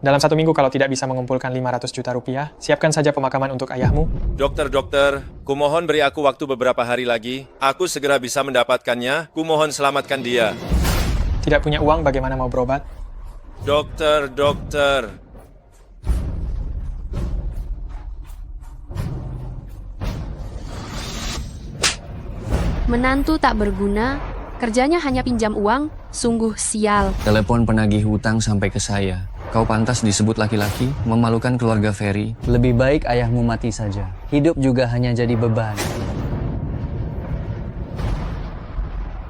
Dalam 1 minggu kalau tidak bisa mengumpulkan 500 juta rupiah, siapkan saja pemakaman untuk ayahmu. Dokter, kumohon beri aku waktu beberapa hari lagi. Aku segera bisa mendapatkannya. Kumohon selamatkan dia. Tidak punya uang, bagaimana mau berobat? Dokter. Menantu tak berguna, kerjanya hanya pinjam uang, sungguh sial. Telepon penagih hutang sampai ke saya. Kau pantas disebut laki-laki, memalukan keluarga Ferry. Lebih baik ayahmu mati saja. Hidup juga hanya jadi beban.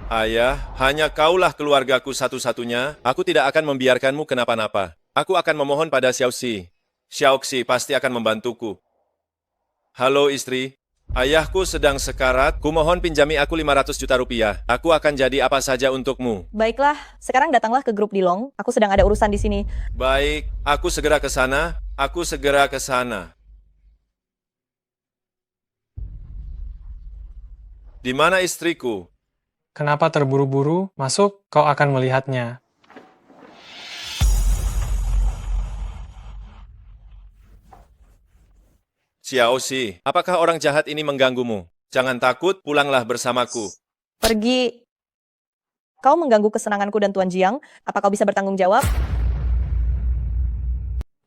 Ayah, hanya kaulah keluargaku satu-satunya. Aku tidak akan membiarkanmu kenapa-napa. Aku akan memohon pada Xiaoxi. Xiaoxi pasti akan membantuku. Halo istri. Ayahku sedang sekarat, kumohon pinjami aku 500 juta rupiah. Aku akan jadi apa saja untukmu. Baiklah, sekarang datanglah ke grup Dilong. Aku sedang ada urusan di sini. Baik, aku segera ke sana. Di mana istriku? Kenapa terburu-buru? Masuk, kau akan melihatnya. Xiaoxi, apakah orang jahat ini mengganggumu? Jangan takut, pulanglah bersamaku. Pergi. Kau mengganggu kesenanganku dan Tuan Jiang. Apa kau bisa bertanggung jawab?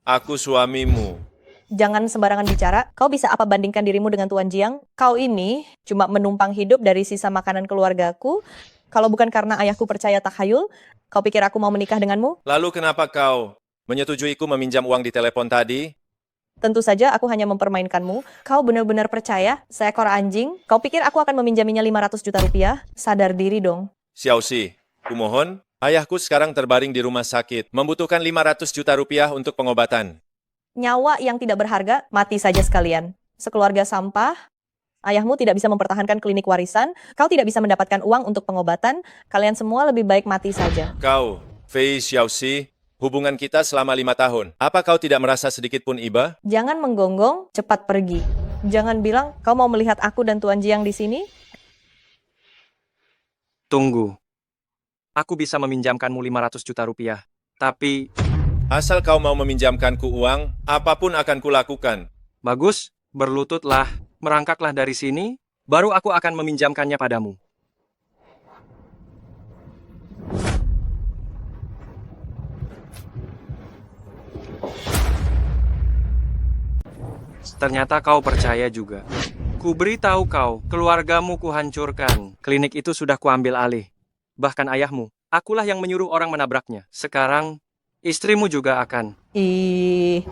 Aku suamimu. Jangan sembarangan bicara. Kau bisa apa bandingkan dirimu dengan Tuan Jiang? Kau ini cuma menumpang hidup dari sisa makanan keluargaku. Kalau bukan karena ayahku percaya takhayul, kau pikir aku mau menikah denganmu? Lalu kenapa kau menyetujuiku meminjam uang di telepon tadi? Tentu saja aku hanya mempermainkanmu. Kau benar-benar percaya, seekor anjing. Kau pikir aku akan meminjaminya 500 juta rupiah? Sadar diri dong. Xiaoxi, kumohon, ayahku sekarang terbaring di rumah sakit, membutuhkan 500 juta rupiah untuk pengobatan. Nyawa yang tidak berharga, mati saja sekalian. Sekeluarga sampah, ayahmu tidak bisa mempertahankan klinik warisan, kau tidak bisa mendapatkan uang untuk pengobatan, kalian semua lebih baik mati saja. Kau, Fei Xiaoxi, hubungan kita selama 5 tahun. Apa kau tidak merasa sedikit pun iba? Jangan menggonggong, cepat pergi. Jangan bilang kau mau melihat aku dan Tuan Jiang di sini. Tunggu. Aku bisa meminjamkanmu 500 juta rupiah. Tapi, Asal kau mau meminjamkanku uang, apapun akan kulakukan. bagus, berlututlah, merangkaklah dari sini, baru aku akan meminjamkannya padamu. Ternyata kau percaya juga. Kuberitahu kau, keluargamu kuhancurkan. Klinik itu sudah kuambil alih. Bahkan ayahmu, akulah yang menyuruh orang menabraknya. Sekarang, istrimu juga akan. Ih,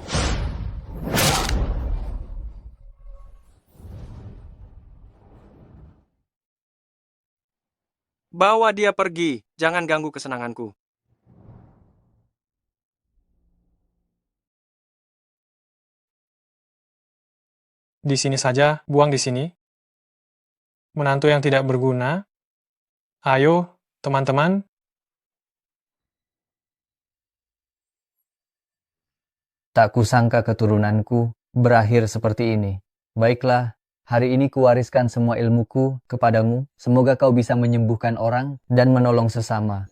Bawa dia pergi, jangan ganggu kesenanganku. Di sini saja, buang di sini. Menantu yang tidak berguna. Ayo, teman-teman. Tak kusangka keturunanku berakhir seperti ini. Baiklah, hari ini kuwariskan semua ilmuku kepadamu. Semoga kau bisa menyembuhkan orang dan menolong sesama.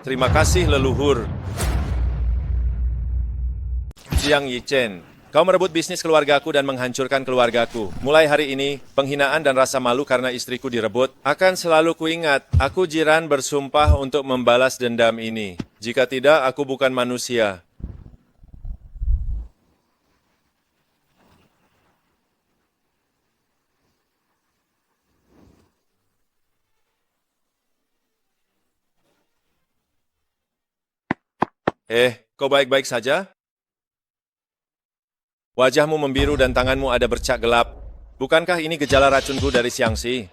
Terima kasih leluhur. Jiang Yichen, kau merebut bisnis keluargaku dan menghancurkan keluargaku. Mulai hari ini, penghinaan dan rasa malu karena istriku direbut akan selalu kuingat. Aku Jiran bersumpah untuk membalas dendam ini. Jika tidak, aku bukan manusia. Kau baik-baik saja? Wajahmu membiru dan tanganmu ada bercak gelap. Bukankah ini gejala racunku dari Xiangxi?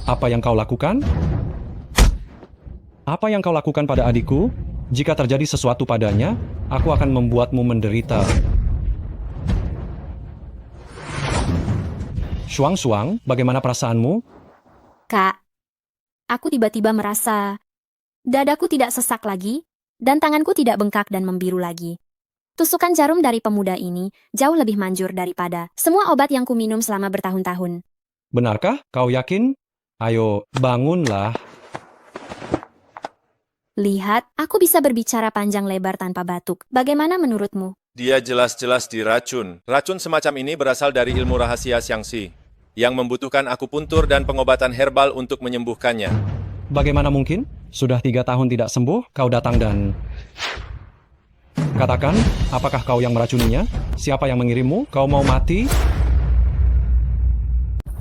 Apa yang kau lakukan? Apa yang kau lakukan pada adikku? Jika terjadi sesuatu padanya, aku akan membuatmu menderita. Shuang, bagaimana perasaanmu? Kak, aku tiba-tiba merasa dadaku tidak sesak lagi, dan tanganku tidak bengkak dan membiru lagi. Tusukan jarum dari pemuda ini jauh lebih manjur daripada semua obat yang kuminum selama bertahun-tahun. Benarkah? Kau yakin? Ayo, bangunlah. Lihat, aku bisa berbicara panjang lebar tanpa batuk. Bagaimana menurutmu? Dia jelas-jelas diracun. Racun semacam ini berasal dari ilmu rahasia Xiangxi, yang membutuhkan akupuntur dan pengobatan herbal untuk menyembuhkannya. Bagaimana mungkin? Sudah 3 tahun tidak sembuh, kau datang dan... Katakan, apakah kau yang meracuninya? Siapa yang mengirimmu? Kau mau mati?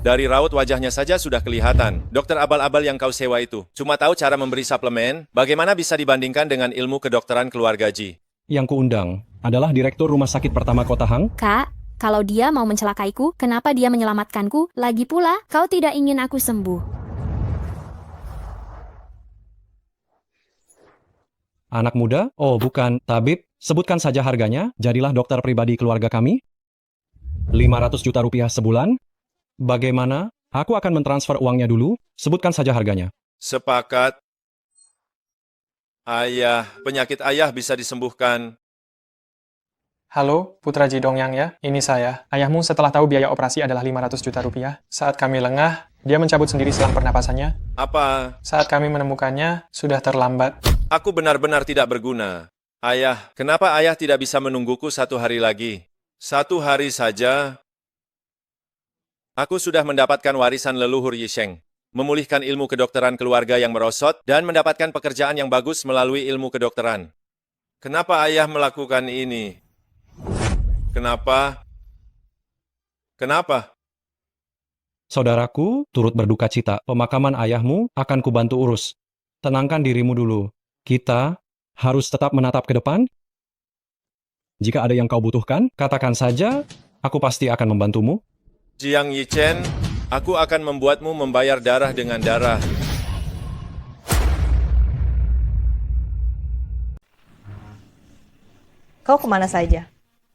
Dari raut wajahnya saja sudah kelihatan. Dokter abal-abal yang kau sewa itu cuma tahu cara memberi suplemen. Bagaimana bisa dibandingkan dengan ilmu kedokteran keluarga Ji? Yang kuundang adalah Direktur Rumah Sakit Pertama Kota Hang. Kak, kalau dia mau mencelakaiku, kenapa dia menyelamatkanku? Lagi pula, kau tidak ingin aku sembuh. Anak muda? Oh, bukan. Tabib, sebutkan saja harganya. Jadilah dokter pribadi keluarga kami. 500 juta rupiah sebulan. Bagaimana? Aku akan mentransfer uangnya dulu. Sebutkan saja harganya. Sepakat. Ayah, penyakit ayah bisa disembuhkan. Halo, Putra Ji Dongyang ya, ini saya. Ayahmu setelah tahu biaya operasi adalah 500 juta rupiah. Saat kami lengah, dia mencabut sendiri selang pernapasannya. Apa? Saat kami menemukannya, sudah terlambat. Aku benar-benar tidak berguna. Ayah, kenapa ayah tidak bisa menungguku 1 hari lagi? 1 hari saja. Aku sudah mendapatkan warisan leluhur Yisheng, memulihkan ilmu kedokteran keluarga yang merosot, dan mendapatkan pekerjaan yang bagus melalui ilmu kedokteran. Kenapa ayah melakukan ini? Kenapa? Kenapa? Saudaraku, turut berduka cita. Pemakaman ayahmu akan kubantu urus. Tenangkan dirimu dulu. Kita harus tetap menatap ke depan. Jika ada yang kau butuhkan, katakan saja. Aku pasti akan membantumu. Jiang Yichen, aku akan membuatmu membayar darah dengan darah. Kau kemana saja?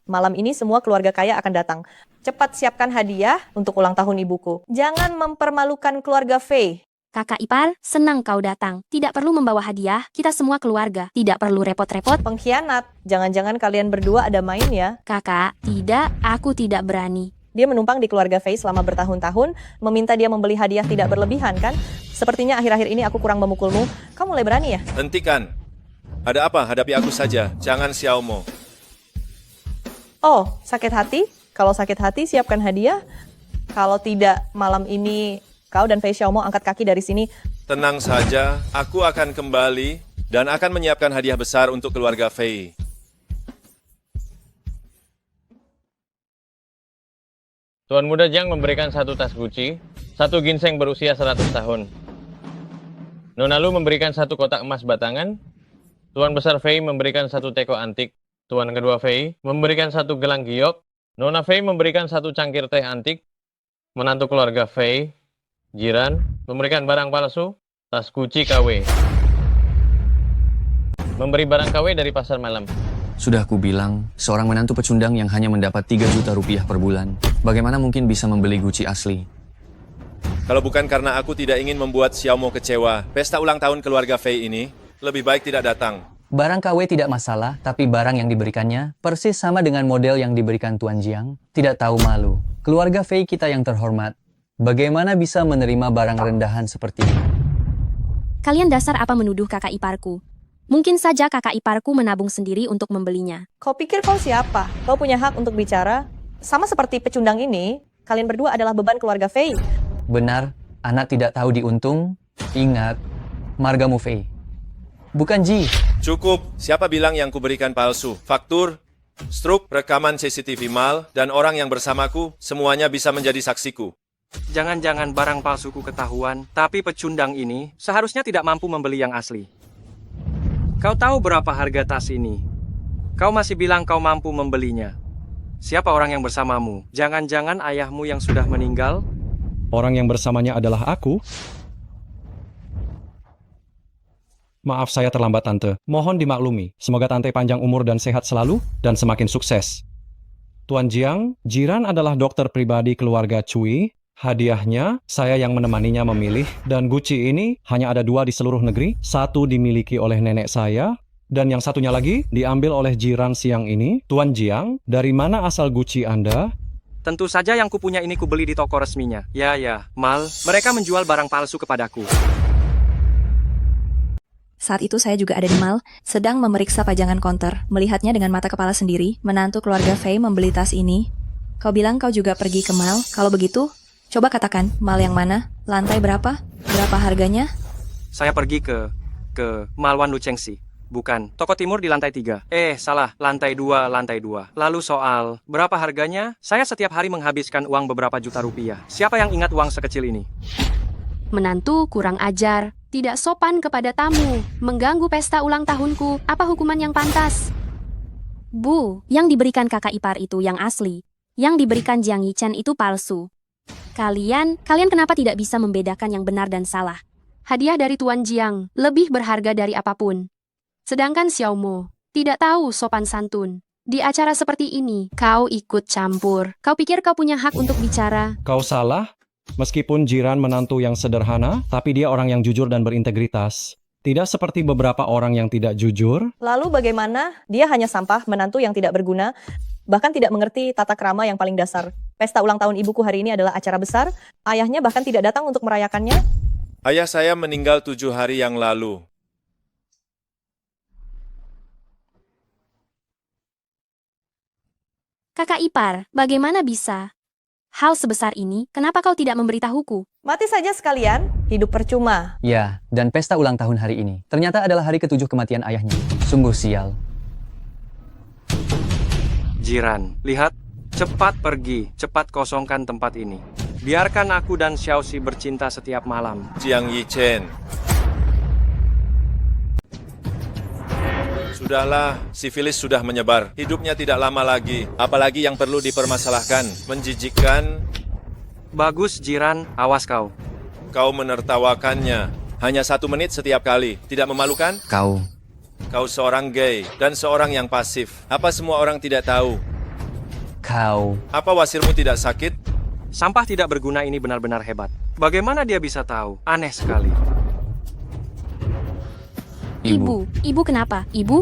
Malam ini semua keluarga kaya akan datang. Cepat siapkan hadiah untuk ulang tahun ibuku. Jangan mempermalukan keluarga Fei. Kakak ipar, senang kau datang. Tidak perlu membawa hadiah, kita semua keluarga. Tidak perlu repot-repot. Pengkhianat. Jangan-jangan kalian berdua ada main ya? Kakak, tidak, aku tidak berani. Dia menumpang di keluarga Fei selama bertahun-tahun, meminta dia membeli hadiah tidak berlebihan kan? Sepertinya akhir-akhir ini aku kurang memukulmu. Kamu mulai berani ya? Hentikan. Ada apa? Hadapi aku saja. Jangan Xiaomo. Oh, sakit hati? Kalau sakit hati, siapkan hadiah. Kalau tidak, malam ini kau dan Fei Xiaomo angkat kaki dari sini. Tenang saja, aku akan kembali dan akan menyiapkan hadiah besar untuk keluarga Fei. Tuan Muda Jiang memberikan 1 tas Gucci, 1 ginseng berusia 100 tahun. Nona Lu memberikan 1 kotak emas batangan. Tuan Besar Fei memberikan 1 teko antik. Tuan kedua Fei memberikan 1 gelang giok. Nona Fei memberikan 1 cangkir teh antik. Menantu keluarga Fei, jiran, memberikan barang palsu, tas Gucci KW. Memberi barang KW dari pasar malam. Sudah aku bilang, seorang menantu pecundang yang hanya mendapat 3 juta rupiah per bulan, bagaimana mungkin bisa membeli Gucci asli? Kalau bukan karena aku tidak ingin membuat Xiaomo kecewa, pesta ulang tahun keluarga Fei ini lebih baik tidak datang. Barang KW tidak masalah, tapi barang yang diberikannya persis sama dengan model yang diberikan Tuan Jiang. Tidak tahu malu. Keluarga Fei kita yang terhormat, bagaimana bisa menerima barang rendahan seperti ini? Kalian dasar apa menuduh kakak iparku? Mungkin saja kakak iparku menabung sendiri untuk membelinya. Kau pikir kau siapa? Kau punya hak untuk bicara? Sama seperti pecundang ini, kalian berdua adalah beban keluarga Fei. Benar, anak tidak tahu diuntung. Ingat, margamu Fei. Bukan Ji. Cukup, siapa bilang yang kuberikan palsu? Faktur, struk, rekaman CCTV mal, dan orang yang bersamaku, semuanya bisa menjadi saksiku. Jangan-jangan barang palsuku ketahuan, tapi pecundang ini seharusnya tidak mampu membeli yang asli. Kau tahu berapa harga tas ini? Kau masih bilang kau mampu membelinya. Siapa orang yang bersamamu? Jangan-jangan ayahmu yang sudah meninggal? Orang yang bersamanya adalah aku. Maaf saya terlambat Tante. Mohon dimaklumi. Semoga Tante panjang umur dan sehat selalu dan semakin sukses. Tuan Jiang, jiran adalah dokter pribadi keluarga Cui. Hadiahnya, saya yang menemaninya memilih, dan Gucci ini hanya ada 2 di seluruh negeri. Satu dimiliki oleh nenek saya, dan yang satunya lagi diambil oleh jiran siang ini. Tuan Jiang, dari mana asal Gucci Anda? Tentu saja yang kupunya ini kubeli di toko resminya. Ya, Mal, mereka menjual barang palsu kepadaku. Saat itu saya juga ada di mall, sedang memeriksa pajangan konter. Melihatnya dengan mata kepala sendiri, menantu keluarga Fei membeli tas ini. Kau bilang kau juga pergi ke mall. Kalau begitu, coba katakan, mall yang mana? Lantai berapa? Berapa harganya? Saya pergi ke Mall Wan Lucengsi. Bukan, toko timur di lantai 3. Salah, lantai 2. Lalu soal, berapa harganya? Saya setiap hari menghabiskan uang beberapa juta rupiah. Siapa yang ingat uang sekecil ini? Menantu kurang ajar, tidak sopan kepada tamu, mengganggu pesta ulang tahunku. Apa hukuman yang pantas? Bu, yang diberikan kakak ipar itu yang asli. Yang diberikan Jiang Yichen itu palsu. Kalian kenapa tidak bisa membedakan yang benar dan salah? Hadiah dari Tuan Jiang lebih berharga dari apapun. Sedangkan Xiao Mo tidak tahu sopan santun. Di acara seperti ini, kau ikut campur. Kau pikir kau punya hak untuk bicara? Kau salah. Meskipun jiran menantu yang sederhana, tapi dia orang yang jujur dan berintegritas. Tidak seperti beberapa orang yang tidak jujur. Lalu bagaimana dia hanya sampah, menantu yang tidak berguna, bahkan tidak mengerti tata krama yang paling dasar. Pesta ulang tahun ibuku hari ini adalah acara besar, ayahnya bahkan tidak datang untuk merayakannya. Ayah saya meninggal 7 hari yang lalu. Kakak ipar, bagaimana bisa? Hal sebesar ini, kenapa kau tidak memberitahuku? Mati saja sekalian, hidup percuma. Ya, dan pesta ulang tahun hari ini ternyata adalah hari ke-7 kematian ayahnya. Sungguh sial. Jiran, lihat, cepat pergi, cepat kosongkan tempat ini. Biarkan aku dan Xiaoxi bercinta setiap malam. Jiang Yichen. Sudahlah, sifilis sudah menyebar. Hidupnya tidak lama lagi. Apalagi yang perlu dipermasalahkan. Menjijikkan. Bagus, Jiran, awas kau. Kau menertawakannya. Hanya 1 menit setiap kali. Tidak memalukan? Kau Kau seorang gay dan seorang yang pasif. Apa semua orang tidak tahu? Apa wasirmu tidak sakit? Sampah tidak berguna ini benar-benar hebat. Bagaimana dia bisa tahu? Aneh sekali. Ibu kenapa? Ibu?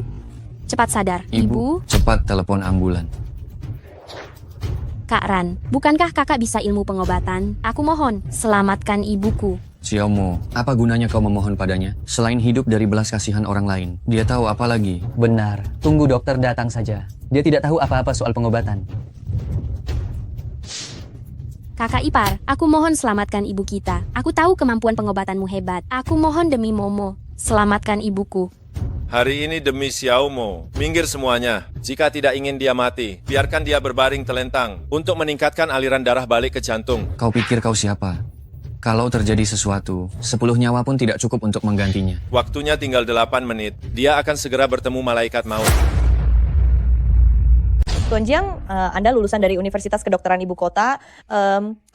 Cepat sadar. Ibu? Cepat telepon ambulan. Kak Ran, bukankah kakak bisa ilmu pengobatan? Aku mohon, selamatkan ibuku. Xiaomo, apa gunanya kau memohon padanya? Selain hidup dari belas kasihan orang lain, dia tahu apa lagi? Benar, tunggu dokter datang saja. Dia tidak tahu apa-apa soal pengobatan. Kakak ipar, aku mohon selamatkan ibu kita. Aku tahu kemampuan pengobatanmu hebat. Aku mohon demi Momo, selamatkan ibuku. Hari ini demi Xiaomo, minggir semuanya. Jika tidak ingin dia mati, biarkan dia berbaring telentang untuk meningkatkan aliran darah balik ke jantung. Kau pikir kau siapa? Kalau terjadi sesuatu, 10 nyawa pun tidak cukup untuk menggantinya. Waktunya tinggal 8 menit. Dia akan segera bertemu malaikat maut. Tuan Jiang, Anda lulusan dari Universitas Kedokteran Ibu Kota.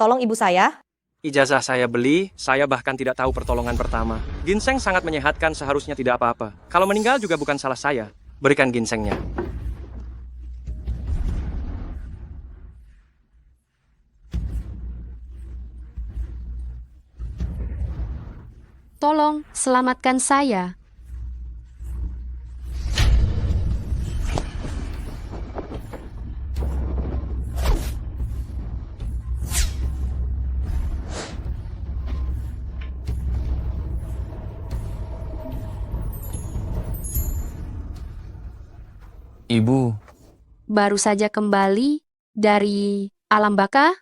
Tolong ibu saya. Ijazah saya beli, saya bahkan tidak tahu pertolongan pertama. Ginseng sangat menyehatkan, seharusnya tidak apa-apa. Kalau meninggal juga bukan salah saya. Berikan ginsengnya. Tolong, selamatkan saya. Ibu, Baru saja kembali dari alam baka?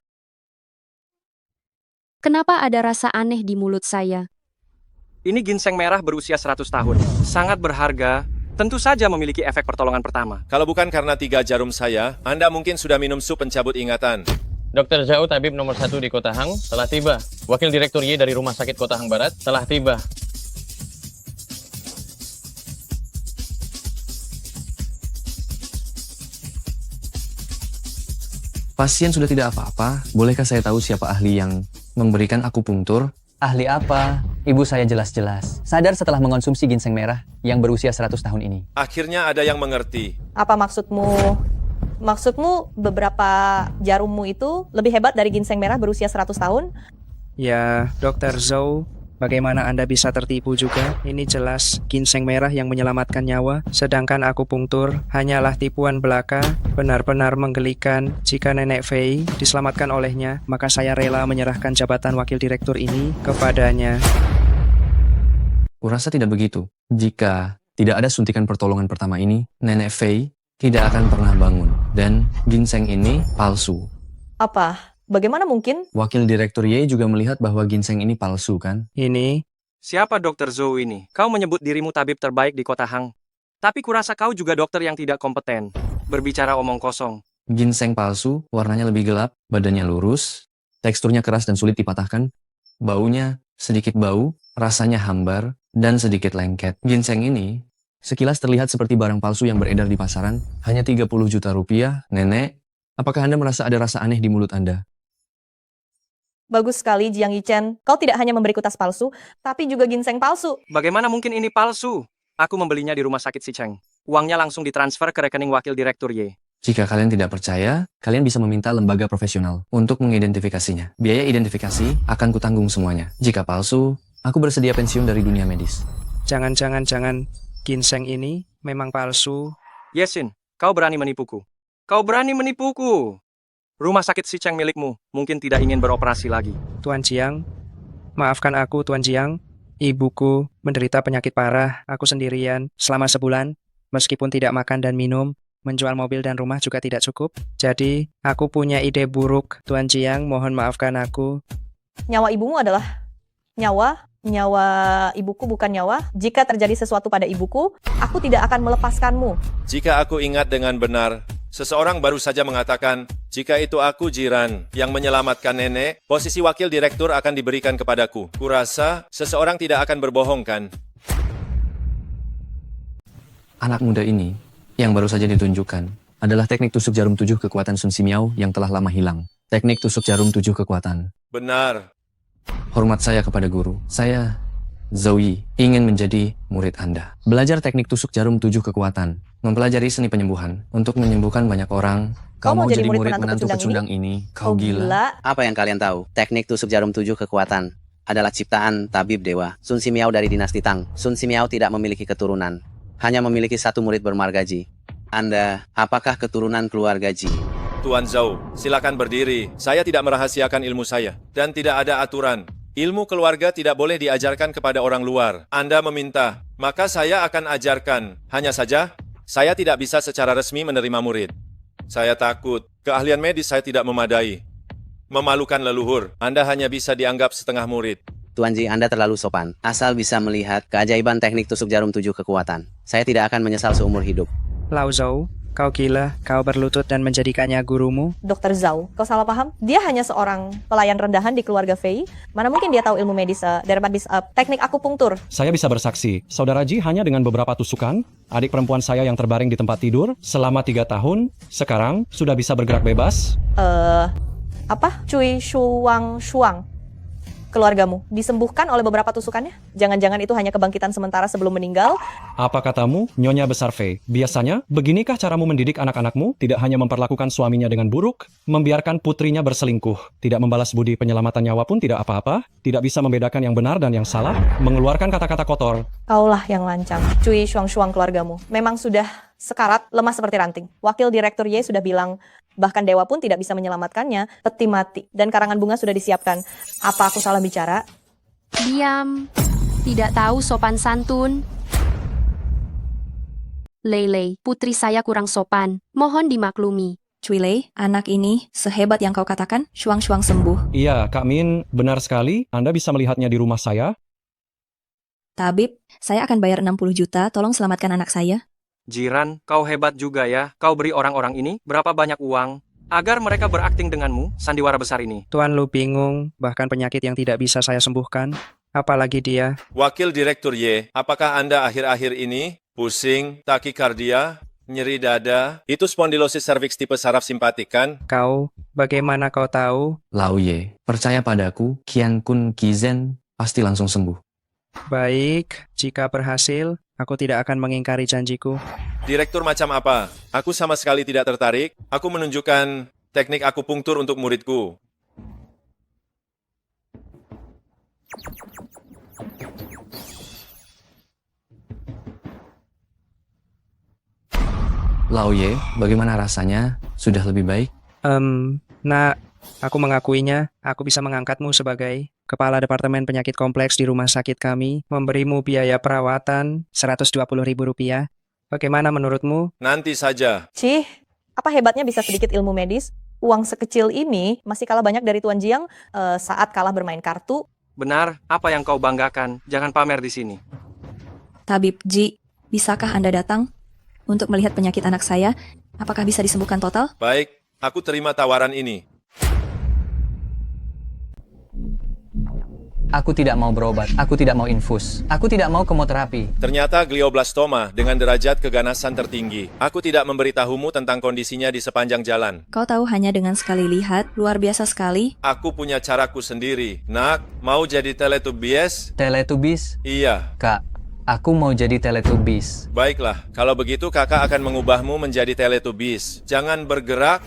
Kenapa ada rasa aneh di mulut saya? Ini ginseng merah berusia 100 tahun. Sangat berharga, tentu saja memiliki efek pertolongan pertama. Kalau bukan karena 3 jarum saya, Anda mungkin sudah minum sup pencabut ingatan. Dr. Zhao, tabib nomor 1 di Kota Hang, telah tiba. Wakil Direktur Y dari Rumah Sakit Kota Hang Barat telah tiba. Pasien sudah tidak apa-apa. Bolehkah saya tahu siapa ahli yang memberikan akupunktur? ahli apa? Ibu saya jelas-jelas sadar setelah mengonsumsi ginseng merah yang berusia 100 tahun ini. Akhirnya ada yang mengerti. Apa maksudmu? Maksudmu beberapa jarummu itu lebih hebat dari ginseng merah berusia 100 tahun? Ya, Dr. Zhou, bagaimana Anda bisa tertipu juga? Ini jelas ginseng merah yang menyelamatkan nyawa, sedangkan akupunktur hanyalah tipuan belaka. Benar-benar menggelikan. Jika Nenek Fei diselamatkan olehnya, maka saya rela menyerahkan jabatan wakil direktur ini kepadanya. Kurasa tidak begitu. Jika tidak ada suntikan pertolongan pertama ini, Nenek Fei tidak akan pernah bangun. Dan ginseng ini palsu. Apa? Bagaimana mungkin? Wakil Direktur Ye juga melihat bahwa ginseng ini palsu kan? Ini Siapa Dr. Zhou ini? Kau menyebut dirimu tabib terbaik di kota Hang. Tapi kurasa kau juga dokter yang tidak kompeten. Berbicara omong kosong. Ginseng palsu, warnanya lebih gelap, badannya lurus, teksturnya keras dan sulit dipatahkan, baunya sedikit bau, rasanya hambar, dan sedikit lengket. Ginseng ini sekilas terlihat seperti barang palsu yang beredar di pasaran, hanya 30 juta rupiah. Nenek, apakah Anda merasa ada rasa aneh di mulut Anda? Bagus sekali, Jiang Yichen. Kau tidak hanya memberiku tas palsu, tapi juga ginseng palsu. Bagaimana mungkin ini palsu? Aku membelinya di rumah sakit Sicheng. Uangnya langsung ditransfer ke rekening wakil direktur Ye. Jika kalian tidak percaya, kalian bisa meminta lembaga profesional untuk mengidentifikasinya. Biaya identifikasi akan kutanggung semuanya. Jika palsu, aku bersedia pensiun dari dunia medis. jangan ginseng ini memang palsu. Yesin, kau berani menipuku. Kau berani menipuku. Rumah sakit Sicheng milikmu mungkin tidak ingin beroperasi lagi. Tuan Jiang, maafkan aku Tuan Jiang. Ibuku menderita penyakit parah, aku sendirian selama sebulan. Meskipun tidak makan dan minum, menjual mobil dan rumah juga tidak cukup. Jadi, aku punya ide buruk. Tuan Jiang, mohon maafkan aku. Nyawa ibumu adalah nyawa ibuku bukan nyawa. Jika terjadi sesuatu pada ibuku, aku tidak akan melepaskanmu. Jika aku ingat dengan benar, seseorang baru saja mengatakan, jika itu aku Jiran yang menyelamatkan nenek, posisi wakil direktur akan diberikan kepadaku. Kurasa seseorang tidak akan berbohong kan? Anak muda ini, yang baru saja ditunjukkan, adalah teknik tusuk jarum 7 kekuatan Sun Simiao yang telah lama hilang. Teknik tusuk jarum 7 kekuatan. Benar. Hormat saya kepada guru. Saya, Zhou Yi, ingin menjadi murid Anda. Belajar teknik tusuk jarum 7 kekuatan. Mempelajari seni penyembuhan untuk menyembuhkan banyak orang. Kau mau jadi murid menantu pecundang ini? Kau gila. Apa yang kalian tahu? Teknik tusuk jarum 7 kekuatan adalah ciptaan tabib dewa. Sun Simiao dari dinasti Tang. Sun Simiao tidak memiliki keturunan. Hanya memiliki satu murid bermargaji. Anda, apakah keturunan keluarga Ji? Tuan Zhou, silakan berdiri. Saya tidak merahasiakan ilmu saya. Dan tidak ada aturan. Ilmu keluarga tidak boleh diajarkan kepada orang luar. Anda meminta, maka saya akan ajarkan. Hanya saja, saya tidak bisa secara resmi menerima murid. Saya takut, keahlian medis saya tidak memadai. Memalukan leluhur, Anda hanya bisa dianggap setengah murid. Tuan Ji, Anda terlalu sopan. Asal bisa melihat keajaiban teknik tusuk jarum 7 kekuatan. Saya tidak akan menyesal seumur hidup. Lao Zhou, kau gila, kau berlutut dan menjadikannya gurumu. Dr. Zhou, kau salah paham. Dia hanya seorang pelayan rendahan di keluarga Fei. Mana mungkin dia tahu ilmu medis, teknik akupunktur. Saya bisa bersaksi, Saudara Ji hanya dengan beberapa tusukan, adik perempuan saya yang terbaring di tempat tidur selama 3 tahun, sekarang sudah bisa bergerak bebas. Cui Shuang. Keluargamu disembuhkan oleh beberapa tusukannya? Jangan-jangan itu hanya kebangkitan sementara sebelum meninggal? Apa katamu, Nyonya Besar Fei? Biasanya, beginikah caramu mendidik anak-anakmu? Tidak hanya memperlakukan suaminya dengan buruk, membiarkan putrinya berselingkuh, tidak membalas budi penyelamatan nyawa pun tidak apa-apa, tidak bisa membedakan yang benar dan yang salah, mengeluarkan kata-kata kotor. Kaulah yang lancang. Cui Shuang keluargamu memang sudah sekarat, lemah seperti ranting. Wakil Direktur Ye sudah bilang, bahkan dewa pun tidak bisa menyelamatkannya, peti mati, dan karangan bunga sudah disiapkan. Apa aku salah bicara? Diam. Tidak tahu sopan santun. Lei, putri saya kurang sopan. Mohon dimaklumi. Cui Lei, anak ini sehebat yang kau katakan, Shuang sembuh. Iya, Kak Min, benar sekali. Anda bisa melihatnya di rumah saya. Tabib, saya akan bayar 60 juta, tolong selamatkan anak saya. Jiran, kau hebat juga ya. Kau beri orang-orang ini berapa banyak uang agar mereka berakting denganmu, sandiwara besar ini. Tuan Lu bingung, bahkan penyakit yang tidak bisa saya sembuhkan. Apalagi dia. Wakil Direktur Ye, apakah Anda akhir-akhir ini pusing, takikardia, nyeri dada? Itu spondilosis cervix tipe saraf simpatik kan? Kau, bagaimana kau tahu? Lao Ye, percaya padaku, Qian Kun Kizen pasti langsung sembuh. Baik, jika berhasil, Aku tidak akan mengingkari janjiku. Direktur macam apa? Aku sama sekali tidak tertarik. Aku menunjukkan teknik akupunktur untuk muridku. Laoye, bagaimana rasanya? Sudah lebih baik? Nak, aku mengakuinya, aku bisa mengangkatmu sebagai Kepala Departemen Penyakit Kompleks di rumah sakit kami, memberimu biaya perawatan Rp120.000. Bagaimana menurutmu? Nanti saja. Cih, apa hebatnya bisa sedikit ilmu medis? Uang sekecil ini masih kalah banyak dari Tuan Jiang saat kalah bermain kartu. Benar, apa yang kau banggakan? Jangan pamer di sini. Tabib Ji, bisakah Anda datang untuk melihat penyakit anak saya? Apakah bisa disembuhkan total? Baik, aku terima tawaran ini. Aku tidak mau berobat, aku tidak mau infus, aku tidak mau kemoterapi. Ternyata glioblastoma dengan derajat keganasan tertinggi. Aku tidak memberitahumu tentang kondisinya di sepanjang jalan. Kau tahu hanya dengan sekali lihat, luar biasa sekali. Aku punya caraku sendiri. Nak, mau jadi Teletubbies? Teletubbies? Iya. Kak, aku mau jadi Teletubbies. Baiklah, kalau begitu kakak akan mengubahmu menjadi Teletubbies. Jangan bergerak.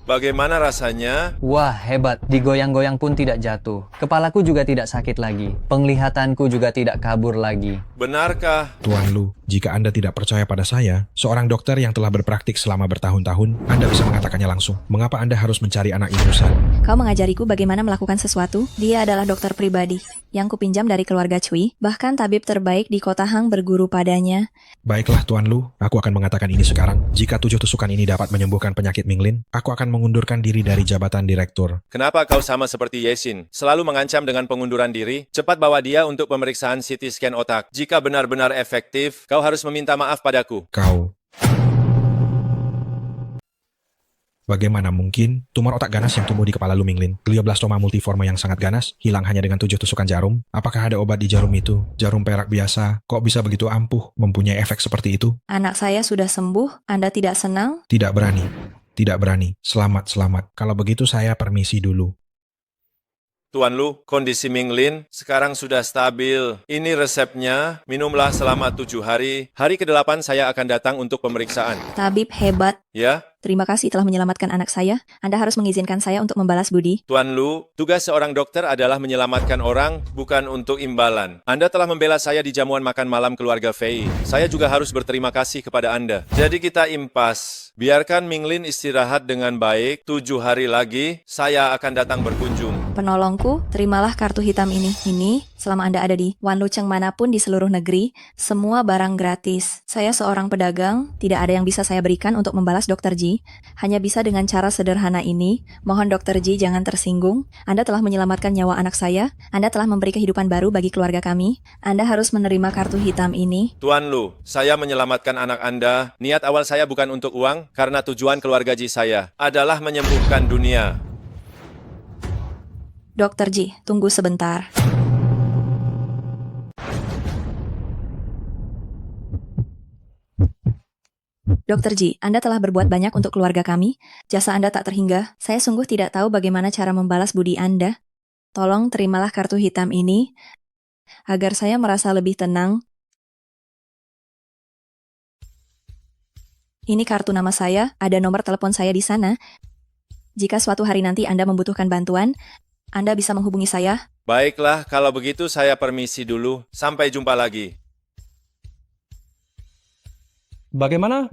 Bagaimana rasanya? Wah, hebat. Digoyang-goyang pun tidak jatuh. Kepalaku juga tidak sakit lagi. Penglihatanku juga tidak kabur lagi. Benarkah? Tuan Lu, jika Anda tidak percaya pada saya, seorang dokter yang telah berpraktik selama bertahun-tahun, Anda bisa mengatakannya langsung. Mengapa Anda harus mencari anak ingusan? Kau mengajariku bagaimana melakukan sesuatu. Dia adalah dokter pribadi yang kupinjam dari keluarga Cui. Bahkan tabib terbaik di kota Hang berguru padanya. Baiklah Tuan Lu, aku akan mengatakan ini sekarang. Jika 7 tusukan ini dapat menyembuhkan penyakit Minglin, aku akan mengundurkan diri dari jabatan direktur. Kenapa kau sama seperti Yesin? Selalu mengancam dengan pengunduran diri? Cepat bawa dia untuk pemeriksaan CT scan otak. Jika benar-benar efektif, kau harus meminta maaf padaku. Kau... Bagaimana mungkin tumor otak ganas yang tumbuh di kepala Lu Minglin, glioblastoma multiforme yang sangat ganas, hilang hanya dengan 7 tusukan jarum? Apakah ada obat di jarum itu? Jarum perak biasa, kok bisa begitu ampuh, mempunyai efek seperti itu? Anak saya sudah sembuh, Anda tidak senang? Tidak berani. Tidak berani. Selamat. Kalau begitu saya permisi dulu. Tuan Lu, kondisi Minglin sekarang sudah stabil. Ini resepnya, minumlah selama 7 hari. Hari ke-8 saya akan datang untuk pemeriksaan. Tabib hebat. Ya? Terima kasih telah menyelamatkan anak saya. Anda harus mengizinkan saya untuk membalas budi. Tuan Lu, tugas seorang dokter adalah menyelamatkan orang, bukan untuk imbalan. Anda telah membela saya di jamuan makan malam keluarga Fei. Saya juga harus berterima kasih kepada Anda. Jadi kita impas. Biarkan Minglin istirahat dengan baik. 7 hari lagi, saya akan datang berkunjung. Penolongku, terimalah kartu hitam ini. Ini, selama Anda ada di Wanlucheng manapun di seluruh negeri, semua barang gratis. Saya seorang pedagang, tidak ada yang bisa saya berikan untuk membalas Dr. Ji. Hanya bisa dengan cara sederhana ini. Mohon Dr. Ji jangan tersinggung. Anda telah menyelamatkan nyawa anak saya. Anda telah memberi kehidupan baru bagi keluarga kami. Anda harus menerima kartu hitam ini. Tuan Lu, saya menyelamatkan anak Anda. Niat awal saya bukan untuk uang, karena tujuan keluarga Ji saya adalah menyembuhkan dunia. Dr. Ji, tunggu sebentar. Dr. Ji, Anda telah berbuat banyak untuk keluarga kami. Jasa Anda tak terhingga. Saya sungguh tidak tahu bagaimana cara membalas budi Anda. Tolong terimalah kartu hitam ini, agar saya merasa lebih tenang. Ini kartu nama saya, ada nomor telepon saya di sana. Jika suatu hari nanti Anda membutuhkan bantuan, Anda bisa menghubungi saya. Baiklah, kalau begitu saya permisi dulu. Sampai jumpa lagi. Bagaimana?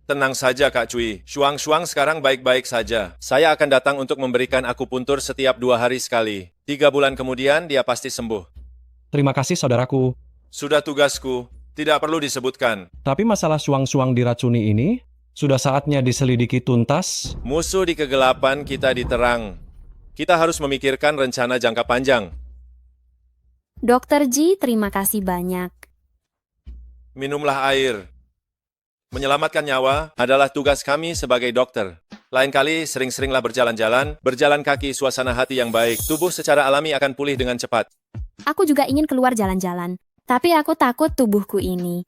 Tenang saja Kak Cui. Shuang sekarang baik-baik saja. Saya akan datang untuk memberikan akupuntur setiap 2 hari sekali. 3 bulan kemudian dia pasti sembuh. Terima kasih saudaraku. Sudah tugasku. Tidak perlu disebutkan. Tapi masalah suang-suang diracuni ini, sudah saatnya diselidiki tuntas. Musuh di kegelapan, kita diterang. Kita harus memikirkan rencana jangka panjang. Dr. Ji, terima kasih banyak. Minumlah air. Menyelamatkan nyawa adalah tugas kami sebagai dokter. Lain kali sering-seringlah berjalan kaki suasana hati yang baik. Tubuh secara alami akan pulih dengan cepat. Aku juga ingin keluar jalan-jalan. Tapi aku takut tubuhku ini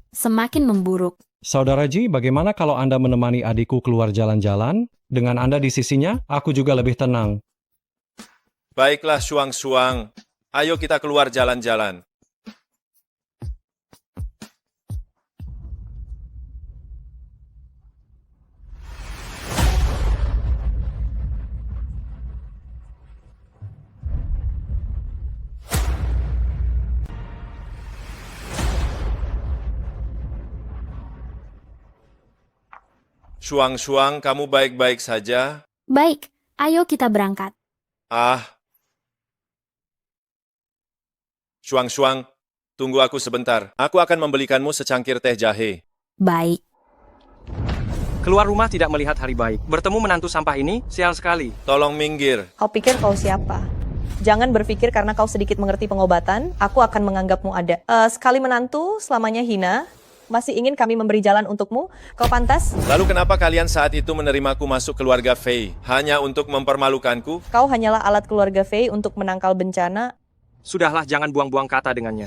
semakin memburuk. Saudara Ji, bagaimana kalau Anda menemani adikku keluar jalan-jalan? Dengan Anda di sisinya, aku juga lebih tenang. Baiklah, Shuang-Shuang. Ayo kita keluar jalan-jalan. Shuang-Shuang, kamu baik-baik saja? Baik, ayo kita berangkat. Shuang-Shuang, tunggu aku sebentar. Aku akan membelikanmu secangkir teh jahe. Baik. Keluar rumah tidak melihat hari baik. Bertemu menantu sampah ini, sial sekali. Tolong minggir. Kau pikir kau siapa? Jangan berpikir karena kau sedikit mengerti pengobatan, aku akan menganggapmu ada. Sekali menantu, selamanya hina. Masih ingin kami memberi jalan untukmu? Kau pantas? Lalu kenapa kalian saat itu menerimaku masuk keluarga Fei? Hanya untuk mempermalukanku? Kau hanyalah alat keluarga Fei untuk menangkal bencana. Sudahlah, jangan buang-buang kata dengannya.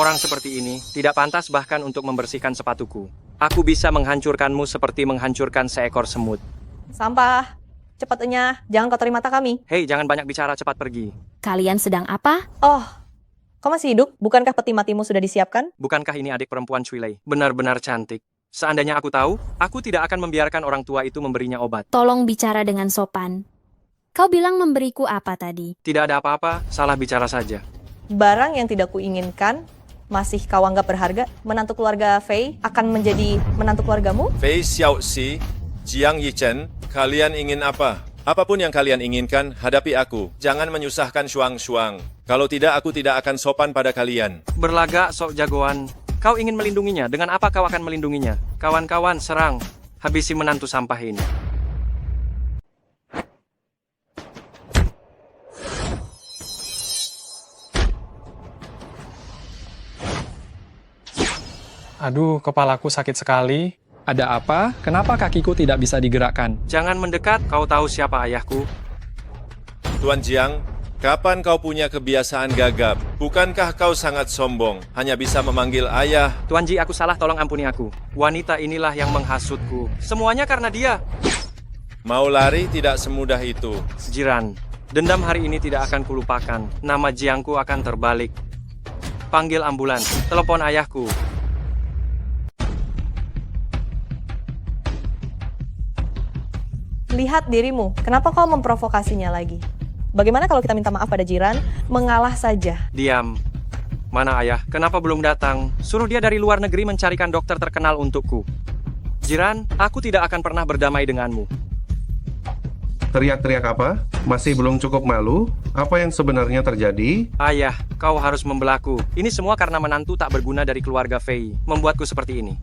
Orang seperti ini tidak pantas bahkan untuk membersihkan sepatuku. Aku bisa menghancurkanmu seperti menghancurkan seekor semut. Sampah. Cepat enyah, jangan kotori mata kami. Hei, jangan banyak bicara, cepat pergi. Kalian sedang apa? Oh, kau masih hidup? Bukankah peti matimu sudah disiapkan? Bukankah ini adik perempuan Cuilei? Benar-benar cantik. Seandainya aku tahu, aku tidak akan membiarkan orang tua itu memberinya obat. Tolong bicara dengan sopan. Kau bilang memberiku apa tadi? Tidak ada apa-apa, salah bicara saja. Barang yang tidak kuinginkan, masih kau anggap berharga? Menantu keluarga Fei akan menjadi menantu keluargamu? Fei Xiaoxi, Jiang Yichen, kalian ingin apa? Apapun yang kalian inginkan, hadapi aku. Jangan menyusahkan Shuang-Shuang. Kalau tidak, aku tidak akan sopan pada kalian. Berlagak sok jagoan. Kau ingin melindunginya, dengan apa kau akan melindunginya? Kawan-kawan, serang. Habisi menantu sampah ini. Aduh, kepalaku sakit sekali. Ada apa? Kenapa kakiku tidak bisa digerakkan? Jangan mendekat, kau tahu siapa ayahku. Tuan Jiang, kapan kau punya kebiasaan gagap? Bukankah kau sangat sombong, hanya bisa memanggil ayah? Tuan Ji, aku salah, tolong ampuni aku. Wanita inilah yang menghasutku. Semuanya karena dia. Mau lari tidak semudah itu. Jiran, dendam hari ini tidak akan kulupakan. Nama Jiangku akan terbalik. Panggil ambulans, telepon ayahku. Lihat dirimu, kenapa kau memprovokasinya lagi? Bagaimana kalau kita minta maaf pada jiran, mengalah saja? Diam. Mana ayah? Kenapa belum datang? Suruh dia dari luar negeri mencarikan dokter terkenal untukku. Jiran, aku tidak akan pernah berdamai denganmu. Teriak-teriak apa? Masih belum cukup malu? Apa yang sebenarnya terjadi? Ayah, kau harus membelaku. Ini semua karena menantu tak berguna dari keluarga Fei, membuatku seperti ini.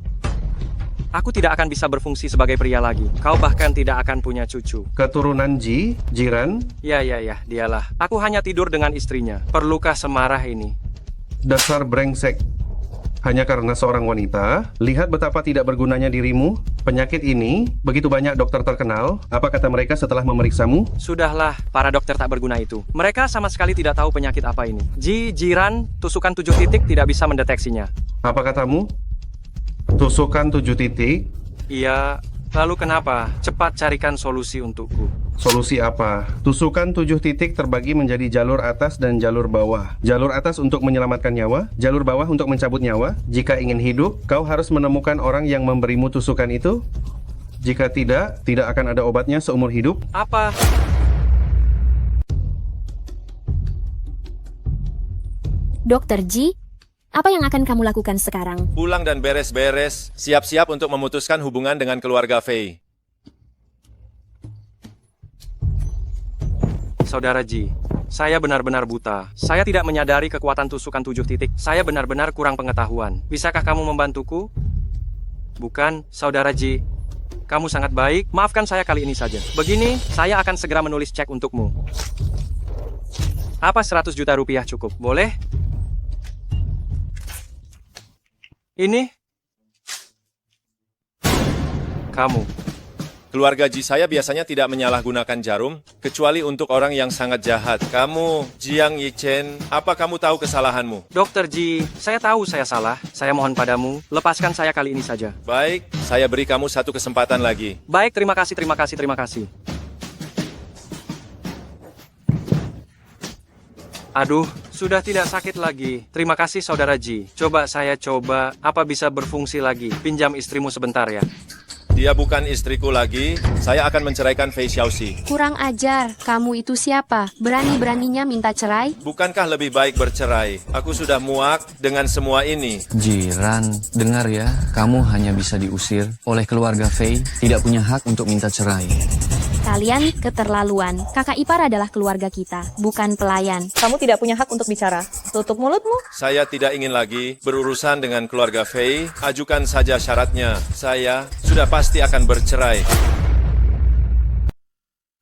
Aku tidak akan bisa berfungsi sebagai pria lagi. Kau bahkan tidak akan punya cucu. Keturunan Ji, Jiran? Ya, dialah. Aku hanya tidur dengan istrinya. Perlukah semarah ini? Dasar brengsek. Hanya karena seorang wanita, lihat betapa tidak bergunanya dirimu. Penyakit ini, begitu banyak dokter terkenal. Apa kata mereka setelah memeriksamu? Sudahlah, para dokter tak berguna itu. Mereka sama sekali tidak tahu penyakit apa ini. Jiran, tusukan 7 titik tidak bisa mendeteksinya. Apa katamu? Tusukan 7 titik? Iya, lalu kenapa? Cepat carikan solusi untukku. Solusi apa? Tusukan 7 titik terbagi menjadi jalur atas dan jalur bawah. Jalur atas untuk menyelamatkan nyawa, jalur bawah untuk mencabut nyawa. Jika ingin hidup, kau harus menemukan orang yang memberimu tusukan itu. Jika tidak, tidak akan ada obatnya seumur hidup. Apa? Dokter Ji, apa yang akan kamu lakukan sekarang? Pulang dan beres-beres, siap-siap untuk memutuskan hubungan dengan keluarga Fei. Saudara Ji, saya benar-benar buta. Saya tidak menyadari kekuatan tusukan 7 titik. Saya benar-benar kurang pengetahuan. Bisakah kamu membantuku? Bukan, Saudara Ji. Kamu sangat baik. Maafkan saya kali ini saja. Begini, saya akan segera menulis cek untukmu. Apa 100 juta rupiah cukup? Boleh? Ini? Kamu. Keluarga Ji saya biasanya tidak menyalahgunakan jarum, kecuali untuk orang yang sangat jahat. Kamu, Jiang Yichen, apa kamu tahu kesalahanmu? Dokter Ji, saya tahu saya salah. Saya mohon padamu, lepaskan saya kali ini saja. Baik, saya beri kamu satu kesempatan lagi. Baik, terima kasih, terima kasih, terima kasih. Aduh, sudah tidak sakit lagi. Terima kasih saudara Ji. Coba saya coba, apa bisa berfungsi lagi? Pinjam istrimu sebentar ya. Dia bukan istriku lagi, saya akan menceraikan Fei Xiaoxi. Kurang ajar, kamu itu siapa? Berani-beraninya minta cerai? Bukankah lebih baik bercerai? Aku sudah muak dengan semua ini. Jiran, dengar ya, kamu hanya bisa diusir oleh keluarga Fei, tidak punya hak untuk minta cerai. Kalian keterlaluan. Kakak ipar adalah keluarga kita, bukan pelayan. Kamu tidak punya hak untuk bicara. Tutup mulutmu. Saya tidak ingin lagi berurusan dengan keluarga Fei. Ajukan saja syaratnya. Saya sudah pasti akan bercerai.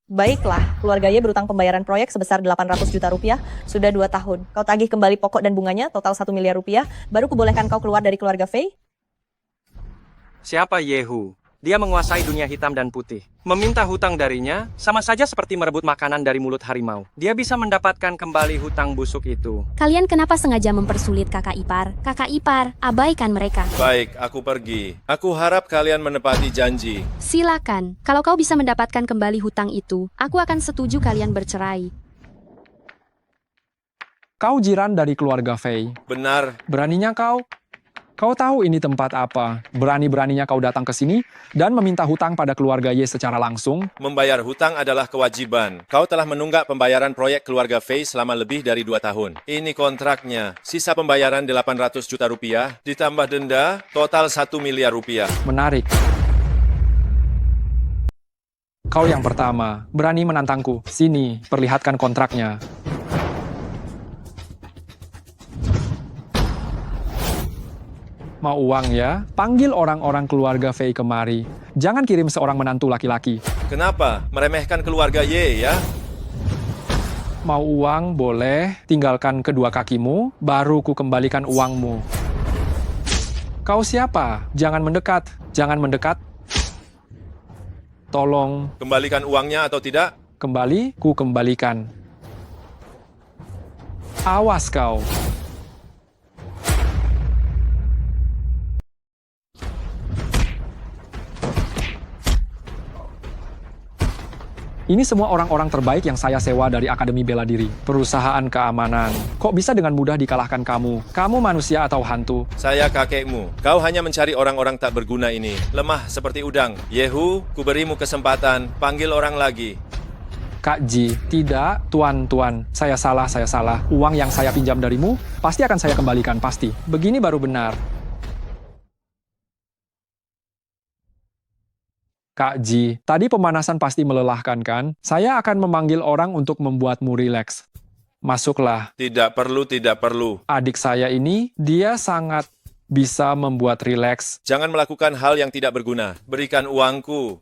Baiklah, keluarga Ye berutang pembayaran proyek sebesar 800 juta rupiah sudah 2 tahun. Kau tagih kembali pokok dan bunganya total 1 miliar rupiah, baru kubolehkan kau keluar dari keluarga Fei? Siapa Yehu? Dia menguasai dunia hitam dan putih. Meminta hutang darinya, sama saja seperti merebut makanan dari mulut harimau. Dia bisa mendapatkan kembali hutang busuk itu. Kalian kenapa sengaja mempersulit kakak ipar? Kakak ipar, abaikan mereka. Baik, aku pergi. Aku harap kalian menepati janji. Silakan, kalau kau bisa mendapatkan kembali hutang itu, aku akan setuju kalian bercerai. Kau jiran dari keluarga Fei. Benar. Beraninya kau? Kau tahu ini tempat apa? Berani-beraninya kau datang ke sini dan meminta hutang pada keluarga Ye secara langsung? Membayar hutang adalah kewajiban. Kau telah menunggak pembayaran proyek keluarga Fei selama lebih dari 2 tahun. Ini kontraknya. Sisa pembayaran 800 juta rupiah, ditambah denda, total 1 miliar rupiah. Menarik. Kau yang pertama, berani menantangku. Sini, perlihatkan kontraknya. Mau uang ya? Panggil orang-orang keluarga Fei kemari. Jangan kirim seorang menantu laki-laki. Kenapa? Meremehkan keluarga Ye ya? Mau uang boleh, tinggalkan kedua kakimu, baru ku kembalikan uangmu. Kau siapa? Jangan mendekat, jangan mendekat. Tolong. Kembalikan uangnya atau tidak? Kembali, ku kembalikan. Awas kau. Ini semua orang-orang terbaik yang saya sewa dari Akademi Bela Diri, perusahaan keamanan. Kok bisa dengan mudah dikalahkan kamu? Kamu manusia atau hantu? Saya kakekmu. Kau hanya mencari orang-orang tak berguna ini. Lemah seperti udang. Yehu, kuberimu kesempatan. Panggil orang lagi. Kak Ji, tidak, tuan. Saya salah. Uang yang saya pinjam darimu, pasti akan saya kembalikan, pasti. Begini baru benar. Kak Ji, tadi pemanasan pasti melelahkan kan? Saya akan memanggil orang untuk membuatmu rileks. Masuklah. Tidak perlu. Adik saya ini, dia sangat bisa membuat rileks. Jangan melakukan hal yang tidak berguna. Berikan uangku.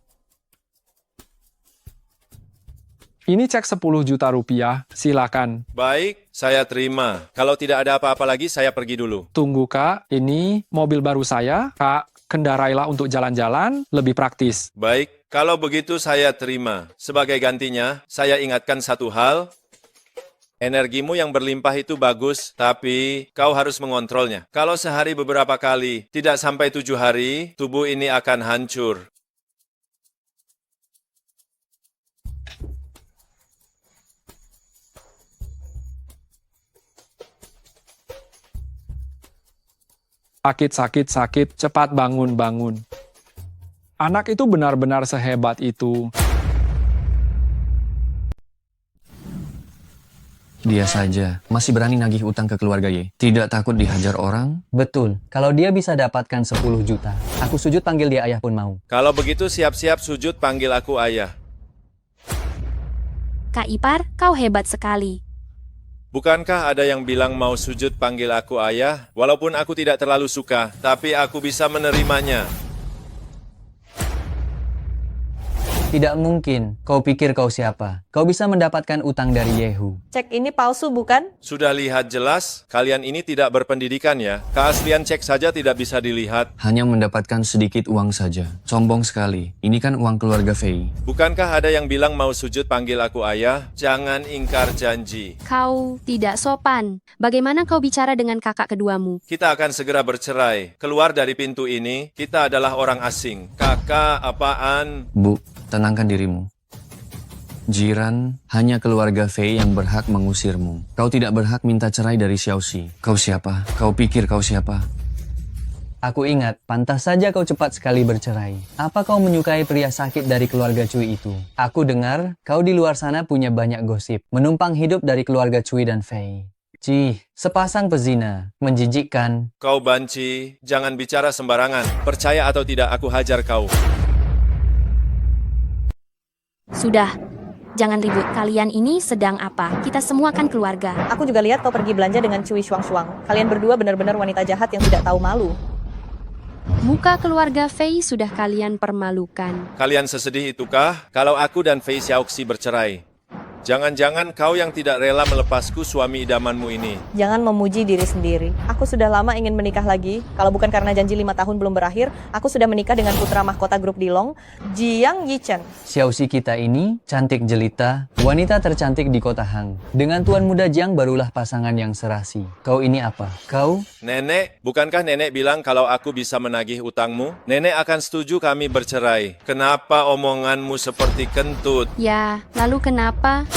Ini cek 10 juta rupiah, silakan. Baik, saya terima. Kalau tidak ada apa-apa lagi, saya pergi dulu. Tunggu kak, ini mobil baru saya. Kak, kendarailah untuk jalan-jalan, lebih praktis. Baik, kalau begitu saya terima. Sebagai gantinya, saya ingatkan satu hal. Energimu yang berlimpah itu bagus, tapi kau harus mengontrolnya. Kalau sehari beberapa kali, tidak sampai 7 hari, tubuh ini akan hancur. Sakit, cepat bangun. Anak itu benar-benar sehebat itu. Dia saja masih berani nagih utang ke keluarga Ye. Tidak takut dihajar orang? Betul, kalau dia bisa dapatkan 10 juta, aku sujud panggil dia ayah pun mau. Kalau begitu siap-siap sujud panggil aku ayah. Kak Ipar, kau hebat sekali. Bukankah ada yang bilang mau sujud panggil aku ayah? Walaupun aku tidak terlalu suka, tapi aku bisa menerimanya. Tidak mungkin. Kau pikir kau siapa? Kau bisa mendapatkan utang dari Yehu. Cek ini palsu bukan? Sudah lihat jelas, kalian ini tidak berpendidikan ya. Keaslian cek saja tidak bisa dilihat. Hanya mendapatkan sedikit uang saja. Sombong sekali. Ini kan uang keluarga Fei. Bukankah ada yang bilang mau sujud panggil aku ayah? Jangan ingkar janji. Kau tidak sopan. Bagaimana kau bicara dengan kakak keduamu? Kita akan segera bercerai. Keluar dari pintu ini, kita adalah orang asing. Kakak, apaan? Bu, tenangkan dirimu. Jiran, hanya keluarga Fei yang berhak mengusirmu. Kau tidak berhak minta cerai dari Xiaoxi. Kau siapa? Kau pikir kau siapa? Aku ingat, pantas saja kau cepat sekali bercerai. Apa kau menyukai pria sakit dari keluarga Cui itu? Aku dengar, kau di luar sana punya banyak gosip. Menumpang hidup dari keluarga Cui dan Fei. Cih, sepasang pezina. Menjijikkan. Kau banci, jangan bicara sembarangan. Percaya atau tidak aku hajar kau. Sudah. Jangan ribut. Kalian ini sedang apa? Kita semua kan keluarga. Aku juga lihat kau pergi belanja dengan Cui Shuang-Shuang. Kalian berdua benar-benar wanita jahat yang tidak tahu malu. Muka keluarga Fei sudah kalian permalukan. Kalian sesedih itukah kalau aku dan Fei Xiaoxi bercerai? Jangan-jangan kau yang tidak rela melepasku suami idamanmu ini. Jangan memuji diri sendiri. Aku sudah lama ingin menikah lagi. Kalau bukan karena janji 5 tahun belum berakhir, aku sudah menikah dengan putra mahkota grup Dilong, Jiang Yichen. Xiaoxi kita ini cantik jelita, wanita tercantik di kota Hang. Dengan Tuan Muda Jiang barulah pasangan yang serasi. Kau ini apa? Kau? Nenek, bukankah nenek bilang kalau aku bisa menagih utangmu? Nenek akan setuju kami bercerai. Kenapa omonganmu seperti kentut? Ya, lalu kenapa?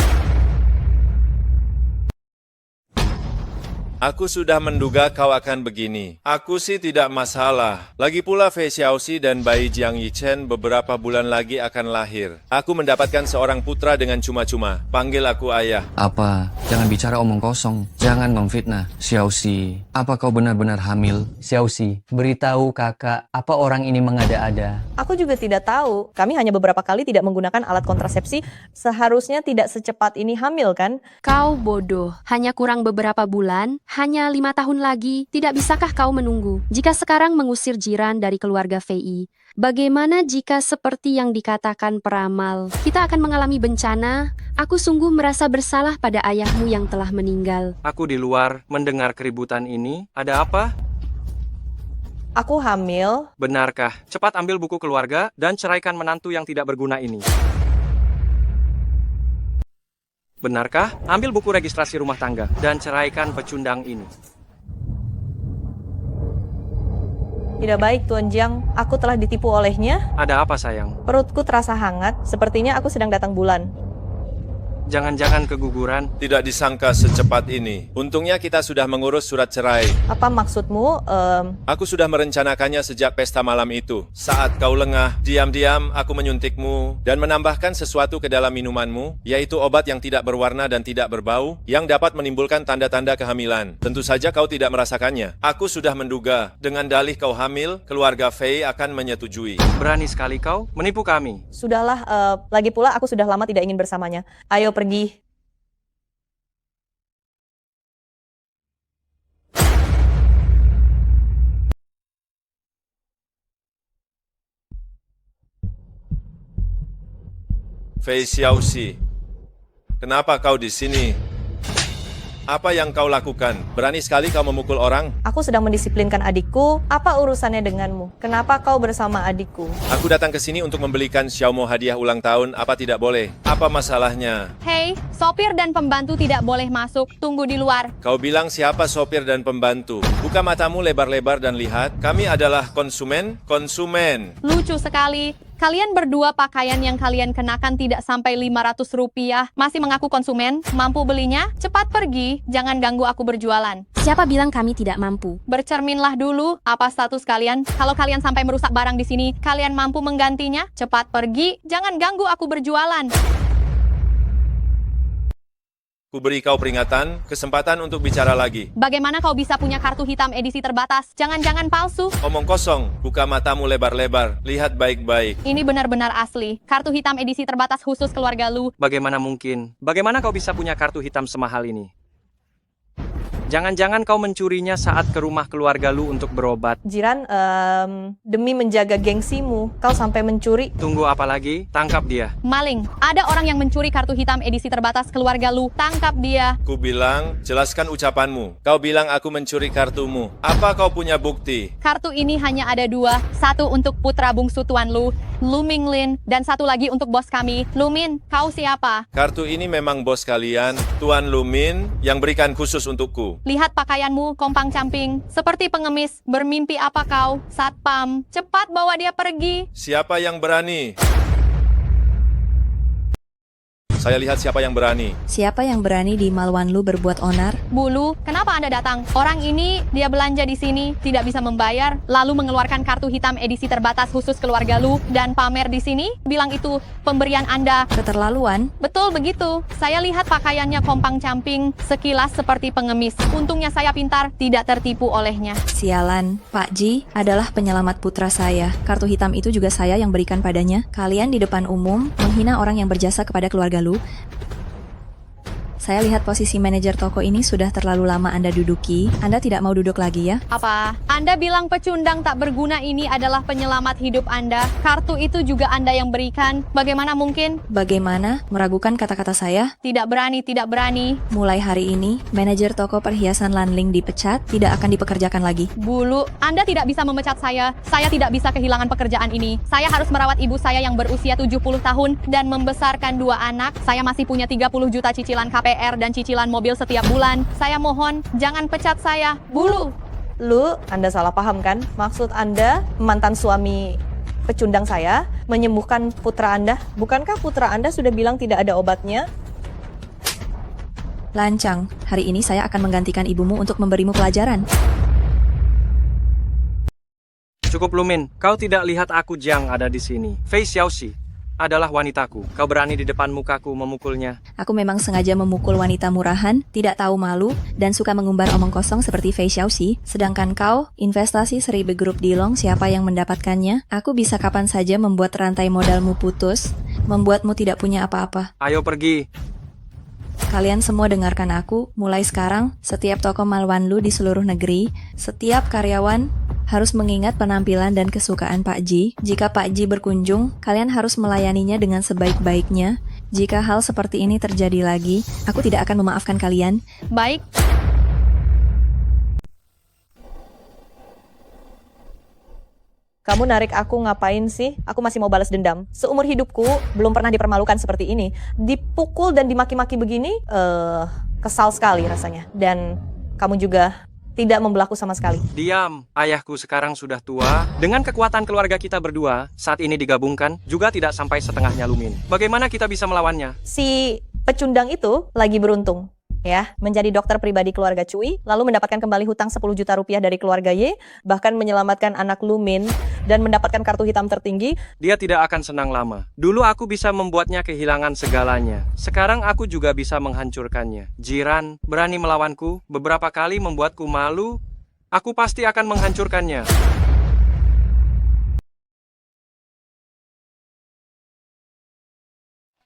Aku sudah menduga kau akan begini. Aku sih tidak masalah. Lagi pula Fei Xiaoxi dan bayi Jiang Yichen beberapa bulan lagi akan lahir. Aku mendapatkan seorang putra dengan cuma-cuma. Panggil aku ayah. Apa? Jangan bicara omong kosong. Jangan memfitnah. Xiaoxi, apa kau benar-benar hamil? Xiaoxi, beritahu kakak, apa orang ini mengada-ada? Aku juga tidak tahu. Kami hanya beberapa kali tidak menggunakan alat kontrasepsi. Seharusnya tidak secepat ini hamil kan? Kau bodoh. Hanya kurang beberapa bulan. Hanya 5 tahun lagi, tidak bisakah kau menunggu? Jika sekarang mengusir jiran dari keluarga Fei, bagaimana jika seperti yang dikatakan peramal, kita akan mengalami bencana? Aku sungguh merasa bersalah pada ayahmu yang telah meninggal. Aku di luar mendengar keributan ini. Ada apa? Aku hamil. Benarkah? Cepat ambil buku keluarga dan ceraikan menantu yang tidak berguna ini. Benarkah? Ambil buku registrasi rumah tangga dan ceraikan pecundang ini. Tidak baik, Tuan Jiang. Aku telah ditipu olehnya. Ada apa, sayang? Perutku terasa hangat. Sepertinya aku sedang datang bulan. Jangan-jangan keguguran. Tidak disangka secepat ini. Untungnya kita sudah mengurus surat cerai. Apa maksudmu? Aku sudah merencanakannya sejak pesta malam itu. Saat kau lengah, diam-diam aku menyuntikmu dan menambahkan sesuatu ke dalam minumanmu, yaitu obat yang tidak berwarna dan tidak berbau, yang dapat menimbulkan tanda-tanda kehamilan. Tentu saja kau tidak merasakannya. Aku sudah menduga, dengan dalih kau hamil, keluarga Fei akan menyetujui. Berani sekali kau menipu kami. Sudahlah, lagi pula aku sudah lama tidak ingin bersamanya. Ayo pergi. Fei Xiaoxi, kenapa kau di sini? Apa yang kau lakukan? Berani sekali kau memukul orang? Aku sedang mendisiplinkan adikku. Apa urusannya denganmu? Kenapa kau bersama adikku? Aku datang ke sini untuk membelikan Xiaomo hadiah ulang tahun. Apa tidak boleh? Apa masalahnya? Hei, sopir dan pembantu tidak boleh masuk. Tunggu di luar. Kau bilang siapa sopir dan pembantu? Buka matamu lebar-lebar dan lihat. Kami adalah konsumen. Konsumen. Lucu sekali. Kalian berdua pakaian yang kalian kenakan tidak sampai 500 rupiah. Masih mengaku konsumen? Mampu belinya? Cepat pergi. Jangan ganggu aku berjualan. Siapa bilang kami tidak mampu? Bercerminlah dulu. Apa status kalian? Kalau kalian sampai merusak barang di sini, kalian mampu menggantinya? Cepat pergi. Jangan ganggu aku berjualan. Ku beri kau peringatan, kesempatan untuk bicara lagi. Bagaimana kau bisa punya kartu hitam edisi terbatas? Jangan-jangan palsu. Omong kosong, buka matamu lebar-lebar. Lihat baik-baik. Ini benar-benar asli. Kartu hitam edisi terbatas khusus keluarga Lu. Bagaimana mungkin? Bagaimana kau bisa punya kartu hitam semahal ini? Jangan-jangan kau mencurinya saat ke rumah keluarga lu untuk berobat. Jiran, demi menjaga gengsimu, kau sampai mencuri. Tunggu apa lagi? Tangkap dia. Maling, ada orang yang mencuri kartu hitam edisi terbatas keluarga lu. Tangkap dia. Ku bilang, jelaskan ucapanmu. Kau bilang aku mencuri kartumu. Apa kau punya bukti? Kartu ini hanya ada 2. Satu untuk putra bungsu Tuan Lu, Lu Minglin, dan satu lagi untuk bos kami. Lu Min, kau siapa? Kartu ini memang bos kalian, Tuan Lumin, yang berikan khusus untukku. Lihat pakaianmu, kompang-camping. Seperti pengemis, bermimpi apa kau? Satpam, cepat bawa dia pergi. Siapa yang berani? Saya lihat siapa yang berani. Siapa yang berani di Malwan Lu berbuat onar? Bulu, kenapa Anda datang? Orang ini, dia belanja di sini, tidak bisa membayar, lalu mengeluarkan kartu hitam edisi terbatas khusus keluarga Lu, dan pamer di sini, bilang itu pemberian Anda. Keterlaluan? Betul begitu. Saya lihat pakaiannya kompang-camping, sekilas seperti pengemis. Untungnya saya pintar, tidak tertipu olehnya. Sialan, Pak Ji adalah penyelamat putra saya. Kartu hitam itu juga saya yang berikan padanya. Kalian di depan umum menghina orang yang berjasa kepada keluarga Lu. Saya lihat posisi manajer toko ini sudah terlalu lama Anda duduki. Anda tidak mau duduk lagi ya? Apa? Anda bilang pecundang tak berguna ini adalah penyelamat hidup Anda. Kartu itu juga Anda yang berikan. Bagaimana mungkin? Bagaimana? Meragukan kata-kata saya? Tidak berani, tidak berani. Mulai hari ini, manajer toko perhiasan Lanling dipecat, tidak akan dipekerjakan lagi. Bulu, Anda tidak bisa memecat saya. Saya tidak bisa kehilangan pekerjaan ini. Saya harus merawat ibu saya yang berusia 70 tahun dan membesarkan 2 anak. Saya masih punya 30 juta cicilan KPR dan cicilan mobil setiap bulan. Saya mohon, jangan pecat saya. Bulu. Lu, Anda salah paham kan? Maksud Anda, mantan suami pecundang saya, menyembuhkan putra Anda? Bukankah putra Anda sudah bilang tidak ada obatnya? Lancang, hari ini saya akan menggantikan ibumu untuk memberimu pelajaran. Cukup Lumin, kau tidak lihat aku Jiang ada di sini. Fei Xiaoxi adalah wanitaku. Kau berani di depan mukaku memukulnya. Aku memang sengaja memukul wanita murahan, tidak tahu malu, dan suka mengumbar omong kosong seperti Fei Xiaoxi. Sedangkan kau, investasi Seribu Grup Dilong, siapa yang mendapatkannya? Aku bisa kapan saja membuat rantai modalmu putus, membuatmu tidak punya apa-apa. Ayo pergi. Kalian semua dengarkan aku, mulai sekarang, setiap toko Malwan Lu di seluruh negeri, setiap karyawan harus mengingat penampilan dan kesukaan Pak Ji. Jika Pak Ji berkunjung, kalian harus melayaninya dengan sebaik-baiknya. Jika hal seperti ini terjadi lagi, aku tidak akan memaafkan kalian. Baik. Kamu narik aku ngapain sih? Aku masih mau balas dendam. Seumur hidupku belum pernah dipermalukan seperti ini. Dipukul dan dimaki-maki begini, kesal sekali rasanya. Dan kamu juga tidak membelaku sama sekali. Diam, ayahku sekarang sudah tua. Dengan kekuatan keluarga kita berdua, saat ini digabungkan, juga tidak sampai setengahnya Lumin. Bagaimana kita bisa melawannya? Si pecundang itu lagi beruntung, ya, menjadi dokter pribadi keluarga Cui, lalu mendapatkan kembali hutang 10 juta rupiah dari keluarga Y, bahkan menyelamatkan anak Lumin, dan mendapatkan kartu hitam tertinggi. Dia tidak akan senang lama. Dulu aku bisa membuatnya kehilangan segalanya. Sekarang aku juga bisa menghancurkannya. Jiran, berani melawanku, beberapa kali membuatku malu. Aku pasti akan menghancurkannya.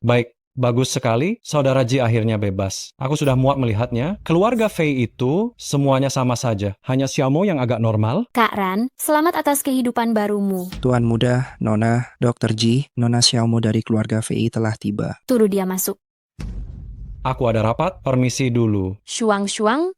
Baik, bagus sekali. Saudara Ji akhirnya bebas. Aku sudah muak melihatnya. Keluarga Fei itu semuanya sama saja. Hanya Xiaomo yang agak normal. Kak Ran, selamat atas kehidupan barumu. Tuan muda, Nona, Dr. Ji, Nona Xiaomo dari keluarga Fei telah tiba. Turu dia masuk. Aku ada rapat, permisi dulu. Shuang-shuang,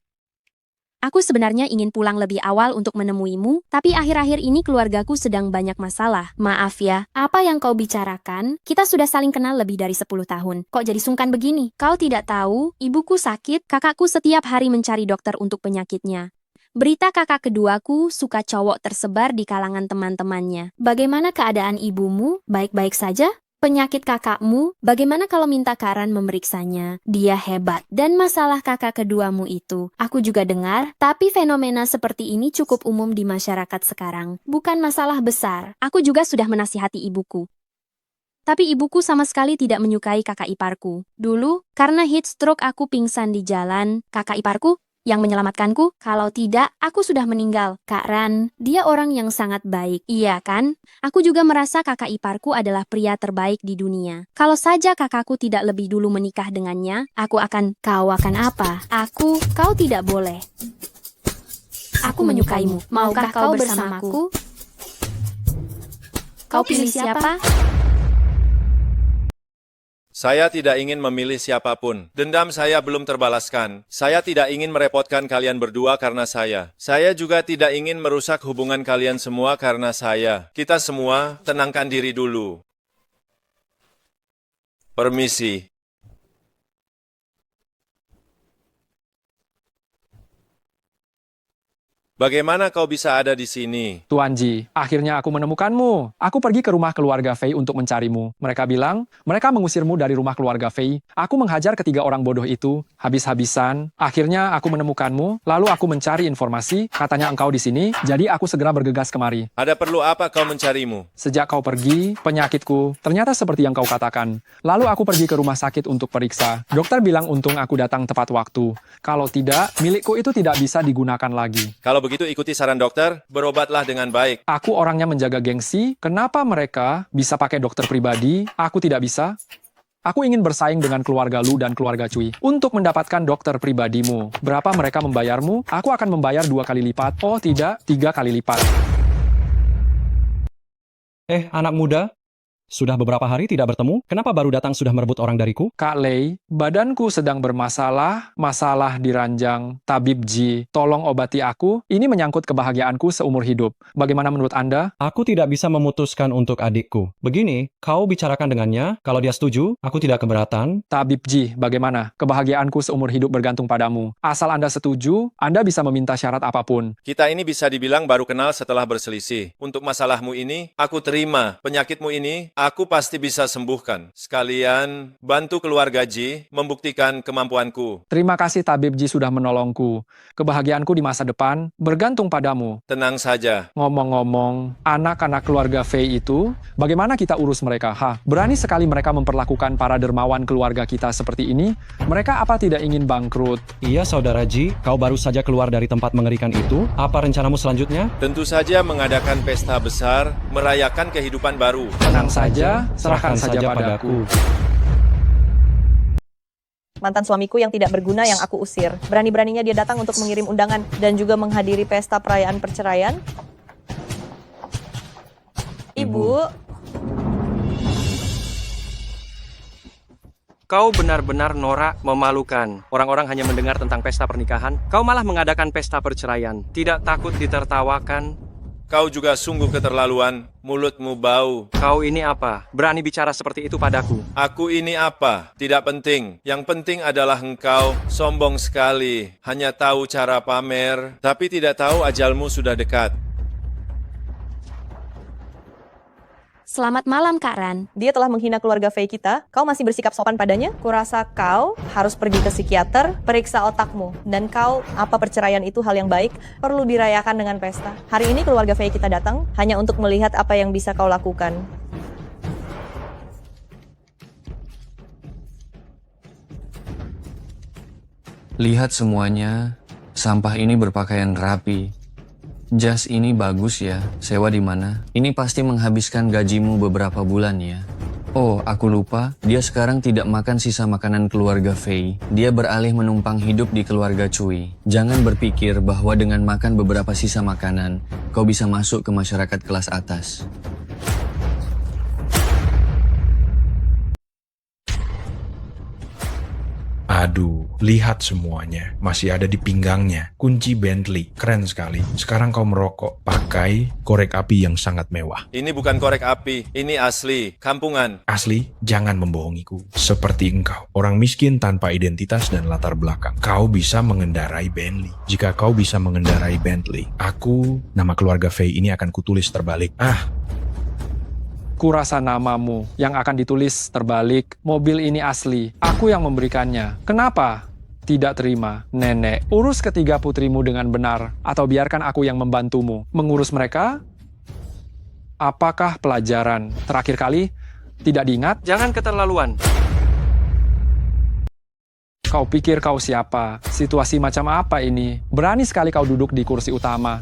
aku sebenarnya ingin pulang lebih awal untuk menemuimu, tapi akhir-akhir ini keluargaku sedang banyak masalah. Maaf ya, apa yang kau bicarakan? Kita sudah saling kenal lebih dari 10 tahun. Kok jadi sungkan begini? Kau tidak tahu, ibuku sakit, kakakku setiap hari mencari dokter untuk penyakitnya. Berita kakak keduaku suka cowok tersebar di kalangan teman-temannya. Bagaimana keadaan ibumu? Baik-baik saja? Penyakit kakakmu, bagaimana kalau minta Kak Ran memeriksanya? Dia hebat. Dan masalah kakak keduamu itu, aku juga dengar, tapi fenomena seperti ini cukup umum di masyarakat sekarang. Bukan masalah besar. Aku juga sudah menasihati ibuku. Tapi ibuku sama sekali tidak menyukai kakak iparku. Dulu, karena heat stroke aku pingsan di jalan, kakak iparku, yang menyelamatkanku. Kalau tidak, aku sudah meninggal. Kak Ran, dia orang yang sangat baik. Iya kan? Aku juga merasa kakak iparku adalah pria terbaik di dunia. Kalau saja kakakku tidak lebih dulu menikah dengannya, Kau akan apa? Kau tidak boleh. Aku menyukaimu. Maukah kau bersamaku? Kau pilih siapa? Saya tidak ingin memilih siapapun. Dendam saya belum terbalaskan. Saya tidak ingin merepotkan kalian berdua karena saya. Saya juga tidak ingin merusak hubungan kalian semua karena saya. Kita semua tenangkan diri dulu. Permisi. Bagaimana kau bisa ada di sini? Tuan Ji, akhirnya aku menemukanmu. Aku pergi ke rumah keluarga Fei untuk mencarimu. Mereka bilang, mereka mengusirmu dari rumah keluarga Fei. Aku menghajar ketiga orang bodoh itu, habis-habisan. Akhirnya aku menemukanmu, lalu aku mencari informasi, katanya engkau di sini, jadi aku segera bergegas kemari. Ada perlu apa kau mencarimu? Sejak kau pergi, penyakitku ternyata seperti yang kau katakan. Lalu aku pergi ke rumah sakit untuk periksa. Dokter bilang untung aku datang tepat waktu. Kalau tidak, milikku itu tidak bisa digunakan lagi. Kalau begitu ikuti saran dokter, berobatlah dengan baik. Aku orangnya menjaga gengsi, kenapa mereka bisa pakai dokter pribadi, aku tidak bisa? Aku ingin bersaing dengan keluarga Lu dan keluarga Cui. Untuk mendapatkan dokter pribadimu, berapa mereka membayarmu? Aku akan membayar 2 kali lipat. Oh tidak, 3 kali lipat. Anak muda, sudah beberapa hari tidak bertemu, kenapa baru datang sudah merebut orang dariku? Kak Lei, badanku sedang bermasalah, masalah di ranjang. Tabib Ji, tolong obati aku, ini menyangkut kebahagiaanku seumur hidup. Bagaimana menurut Anda? Aku tidak bisa memutuskan untuk adikku. Begini, kau bicarakan dengannya, kalau dia setuju, aku tidak keberatan. Tabib Ji, bagaimana? Kebahagiaanku seumur hidup bergantung padamu. Asal Anda setuju, Anda bisa meminta syarat apapun. Kita ini bisa dibilang baru kenal setelah berselisih. Untuk masalahmu ini, aku terima. Penyakitmu ini, aku pasti bisa sembuhkan. Sekalian, bantu keluarga Ji membuktikan kemampuanku. Terima kasih Tabib Ji sudah menolongku. Kebahagiaanku di masa depan bergantung padamu. Tenang saja. Ngomong-ngomong, anak-anak keluarga Fei itu, bagaimana kita urus mereka? Berani sekali mereka memperlakukan para dermawan keluarga kita seperti ini? Mereka apa tidak ingin bangkrut? Iya, Saudara Ji, kau baru saja keluar dari tempat mengerikan itu. Apa rencanamu selanjutnya? Tentu saja mengadakan pesta besar, merayakan kehidupan baru. Tenang saja, serahkan saja padaku. Mantan suamiku yang tidak berguna yang aku usir. Berani-beraninya dia datang untuk mengirim undangan dan juga menghadiri pesta perayaan perceraian. Ibu. Kau benar-benar norak, memalukan. Orang-orang hanya mendengar tentang pesta pernikahan. Kau malah mengadakan pesta perceraian. Tidak takut ditertawakan. Kau juga sungguh keterlaluan. Mulutmu bau. Kau ini apa? Berani bicara seperti itu padaku. Aku ini apa? Tidak penting. Yang penting adalah engkau sombong sekali. Hanya tahu cara pamer, tapi tidak tahu ajalmu sudah dekat. Selamat malam, Kak Ran. Dia telah menghina keluarga Fei kita. Kau masih bersikap sopan padanya? Kurasa kau harus pergi ke psikiater, periksa otakmu. Dan kau, apa perceraian itu hal yang baik? Perlu dirayakan dengan pesta. Hari ini keluarga Fei kita datang hanya untuk melihat apa yang bisa kau lakukan. Lihat semuanya, sampah ini berpakaian rapi. Jas ini bagus ya, sewa di mana? Ini pasti menghabiskan gajimu beberapa bulan ya. Oh, aku lupa, dia sekarang tidak makan sisa makanan keluarga Fei. Dia beralih menumpang hidup di keluarga Cui. Jangan berpikir bahwa dengan makan beberapa sisa makanan, kau bisa masuk ke masyarakat kelas atas. Aduh, lihat semuanya. Masih ada di pinggangnya. Kunci Bentley. Keren sekali. Sekarang kau merokok. Pakai korek api yang sangat mewah. Ini bukan korek api. Ini asli. Kampungan. Asli, jangan membohongiku. Seperti engkau. Orang miskin tanpa identitas dan latar belakang. Kau bisa mengendarai Bentley. Jika kau bisa mengendarai Bentley, nama keluarga Fei ini akan kutulis terbalik. Kurasa namamu yang akan ditulis terbalik. Mobil ini asli. Aku yang memberikannya. Kenapa? Tidak terima. Nenek, urus ketiga putrimu dengan benar. Atau biarkan aku yang membantumu. Mengurus mereka? Apakah pelajaran? Terakhir kali? Tidak diingat? Jangan keterlaluan. Kau pikir kau siapa? Situasi macam apa ini? Berani sekali kau duduk di kursi utama.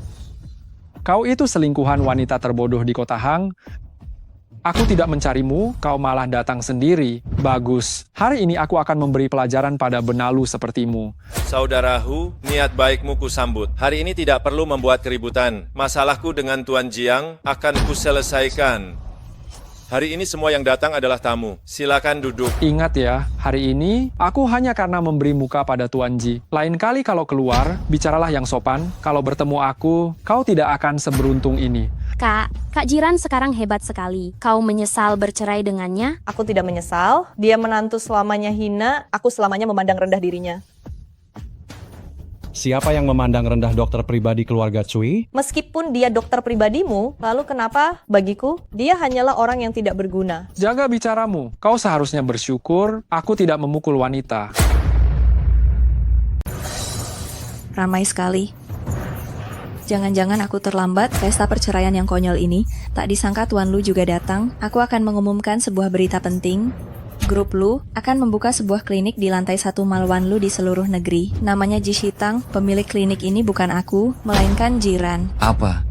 Kau itu selingkuhan wanita terbodoh di kota Hang. Aku tidak mencarimu, kau malah datang sendiri. Bagus. Hari ini aku akan memberi pelajaran pada benalu sepertimu. Saudaraku, niat baikmu kusambut. Hari ini tidak perlu membuat keributan. Masalahku dengan Tuan Jiang akan kuselesaikan. Hari ini semua yang datang adalah tamu. Silakan duduk. Ingat ya, hari ini aku hanya karena memberi muka pada Tuan Ji. Lain kali kalau keluar, bicaralah yang sopan. Kalau bertemu aku, kau tidak akan seberuntung ini. Kak Jiran sekarang hebat sekali. Kau menyesal bercerai dengannya? Aku tidak menyesal. Dia menantu selamanya hina, aku selamanya memandang rendah dirinya. Siapa yang memandang rendah dokter pribadi keluarga Cui? Meskipun dia dokter pribadimu, lalu kenapa bagiku dia hanyalah orang yang tidak berguna? Jaga bicaramu. Kau seharusnya bersyukur aku tidak memukul wanita. Ramai sekali. Jangan-jangan aku terlambat, pesta perceraian yang konyol ini. Tak disangka Tuan Lu juga datang. Aku akan mengumumkan sebuah berita penting. Grup Lu akan membuka sebuah klinik di lantai 1 Mall Wan Lu di seluruh negeri. Namanya Ji Shitang. Pemilik klinik ini bukan aku, melainkan Jiran. Apa?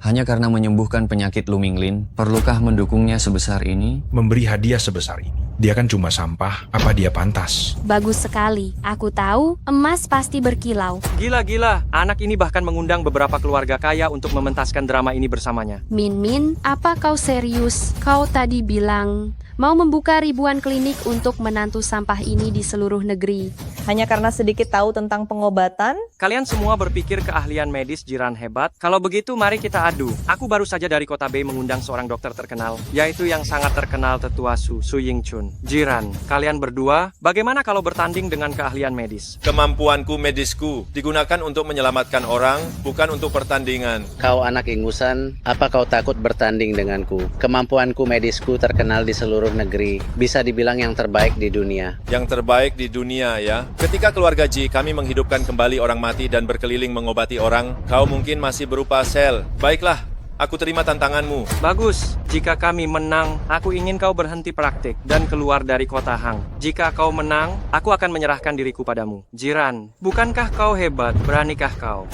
Hanya karena menyembuhkan penyakit Lu Minglin, perlukah mendukungnya sebesar ini? Memberi hadiah sebesar ini. Dia kan cuma sampah, apa dia pantas? Bagus sekali. Aku tahu emas pasti berkilau. Gila-gila, anak ini bahkan mengundang beberapa keluarga kaya untuk mementaskan drama ini bersamanya. Min, apa kau serius? Kau tadi bilang mau membuka ribuan klinik untuk menantu sampah ini di seluruh negeri. Hanya karena sedikit tahu tentang pengobatan? Kalian semua berpikir keahlian medis Jiran hebat? Kalau begitu mari kita adu. Aku baru saja dari kota Bei mengundang seorang dokter terkenal, yaitu yang sangat terkenal tetua Su Ying Chun. Jiran, kalian berdua, bagaimana kalau bertanding dengan keahlian medis? Kemampuanku medisku digunakan untuk menyelamatkan orang, bukan untuk pertandingan. Kau anak ingusan, apa kau takut bertanding denganku? Kemampuanku medisku terkenal di seluruh negeri, bisa dibilang yang terbaik di dunia. Yang terbaik di dunia ya. Ketika keluarga Ji kami menghidupkan kembali orang mati dan berkeliling mengobati orang, kau mungkin masih berupa sel. Baiklah, aku terima tantanganmu. Bagus, jika kami menang, aku ingin kau berhenti praktik dan keluar dari kota Hang. Jika kau menang, aku akan menyerahkan diriku padamu. Jiran, bukankah kau hebat? Beranikah kau?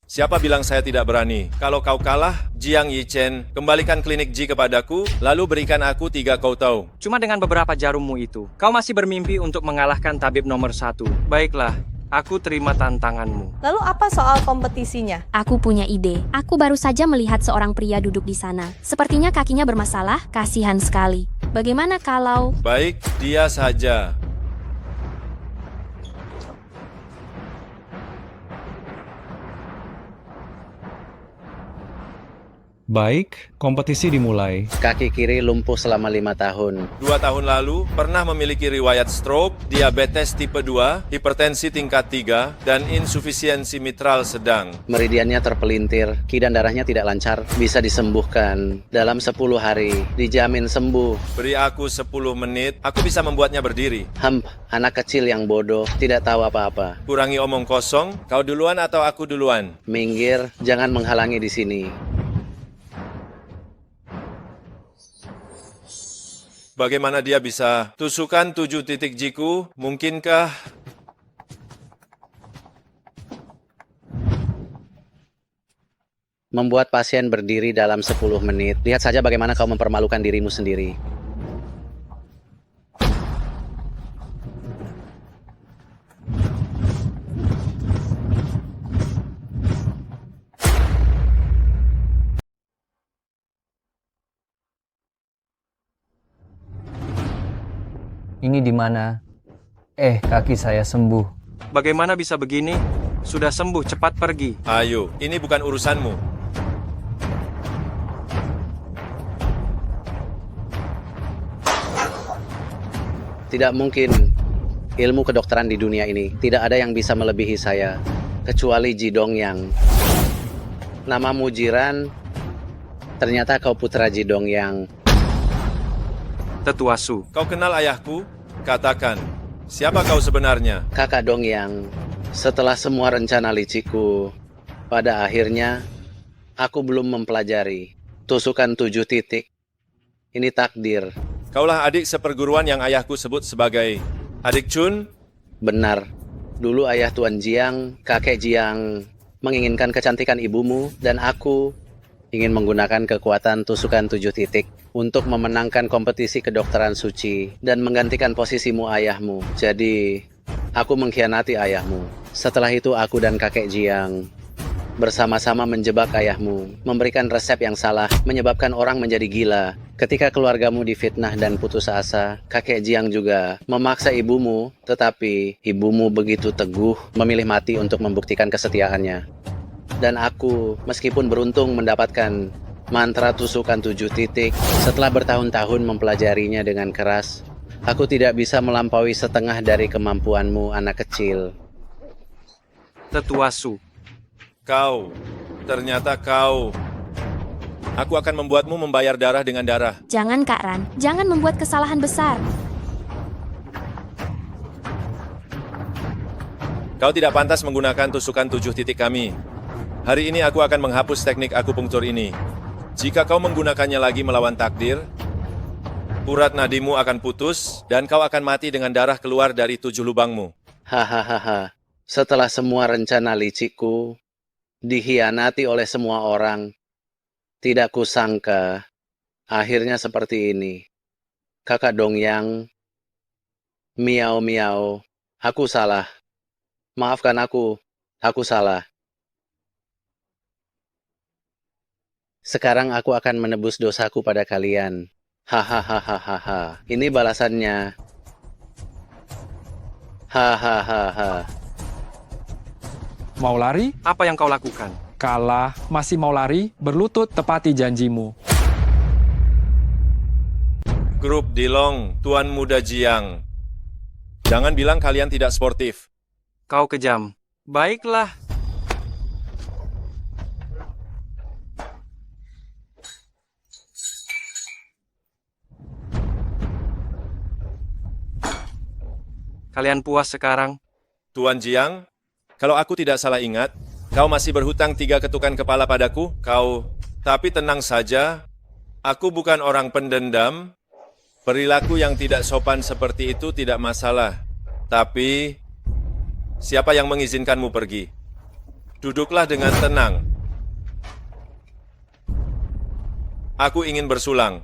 Siapa bilang saya tidak berani? Kalau kau kalah, Jiang Yichen, kembalikan klinik Ji kepadaku, lalu berikan aku 3 kau tahu. Cuma dengan beberapa jarummu itu, kau masih bermimpi untuk mengalahkan tabib nomor 1. Baiklah, aku terima tantanganmu. Lalu apa soal kompetisinya? Aku punya ide. Aku baru saja melihat seorang pria duduk di sana. Sepertinya kakinya bermasalah, kasihan sekali. Bagaimana kalau... Baik, dia saja. Baik, kompetisi dimulai. Kaki kiri lumpuh selama 5 tahun. 2 tahun lalu, pernah memiliki riwayat stroke, diabetes tipe 2, hipertensi tingkat 3, dan insufisiensi mitral sedang. Meridiannya terpelintir, ki dan darahnya tidak lancar, bisa disembuhkan. Dalam 10 hari, dijamin sembuh. Beri aku 10 menit, aku bisa membuatnya berdiri. Anak kecil yang bodoh, tidak tahu apa-apa. Kurangi omong kosong, kau duluan atau aku duluan? Minggir, jangan menghalangi di sini. Bagaimana dia bisa? Tusukan 7 titik jiku, mungkinkah? Membuat pasien berdiri dalam 10 menit. Lihat saja bagaimana kau mempermalukan dirimu sendiri. Ini di mana? Kaki saya sembuh. Bagaimana bisa begini? Sudah sembuh, cepat pergi. Ayo, ini bukan urusanmu. Tidak mungkin. Ilmu kedokteran di dunia ini tidak ada yang bisa melebihi saya, kecuali Ji Dongyang. Namamu Jiran, ternyata kau putra Ji Dongyang. Tetua Su. Kau kenal ayahku? Katakan, siapa kau sebenarnya? Kakak Dongyang, setelah semua rencana liciku, pada akhirnya aku belum mempelajari tusukan 7 titik. Ini takdir. Kaulah adik seperguruan yang ayahku sebut sebagai adik Chun. Benar. Dulu ayah Tuan Jiang, kakek Jiang, menginginkan kecantikan ibumu, dan aku ingin menggunakan kekuatan tusukan 7 titik untuk memenangkan kompetisi kedokteran suci dan menggantikan posisimu ayahmu. Jadi, aku mengkhianati ayahmu. Setelah itu aku dan kakek Jiang bersama-sama menjebak ayahmu, memberikan resep yang salah, menyebabkan orang menjadi gila. Ketika keluargamu difitnah dan putus asa, kakek Jiang juga memaksa ibumu, tetapi ibumu begitu teguh memilih mati untuk membuktikan kesetiaannya. Dan aku, meskipun beruntung mendapatkan mantra tusukan 7 titik, setelah bertahun-tahun mempelajarinya dengan keras, aku tidak bisa melampaui setengah dari kemampuanmu, anak kecil. Tetua Su. Ternyata kau. Aku akan membuatmu membayar darah dengan darah. Jangan Kak Ran, jangan membuat kesalahan besar. Kau tidak pantas menggunakan tusukan 7 titik kami. Hari ini aku akan menghapus teknik akupunktur ini. Jika kau menggunakannya lagi melawan takdir, urat nadimu akan putus dan kau akan mati dengan darah keluar dari 7 lubangmu. Hahaha. Setelah semua rencana licikku dikhianati oleh semua orang, tidak kusangka akhirnya seperti ini. Kakak Dongyang, miau miau, aku salah. Maafkan aku salah. Sekarang aku akan menebus dosaku pada kalian. Hahaha. Ini balasannya. Hahaha. Mau lari? Apa yang kau lakukan? Kalah, masih mau lari? Berlutut, tepati janjimu. Grup Dilong, Tuan Muda Jiang. Jangan bilang kalian tidak sportif. Kau kejam. Baiklah. Kalian puas sekarang? Tuan Jiang, kalau aku tidak salah ingat, kau masih berhutang 3 ketukan kepala padaku. Tapi tenang saja, aku bukan orang pendendam. Perilaku yang tidak sopan seperti itu tidak masalah. Tapi, siapa yang mengizinkanmu pergi? Duduklah dengan tenang. Aku ingin bersulang.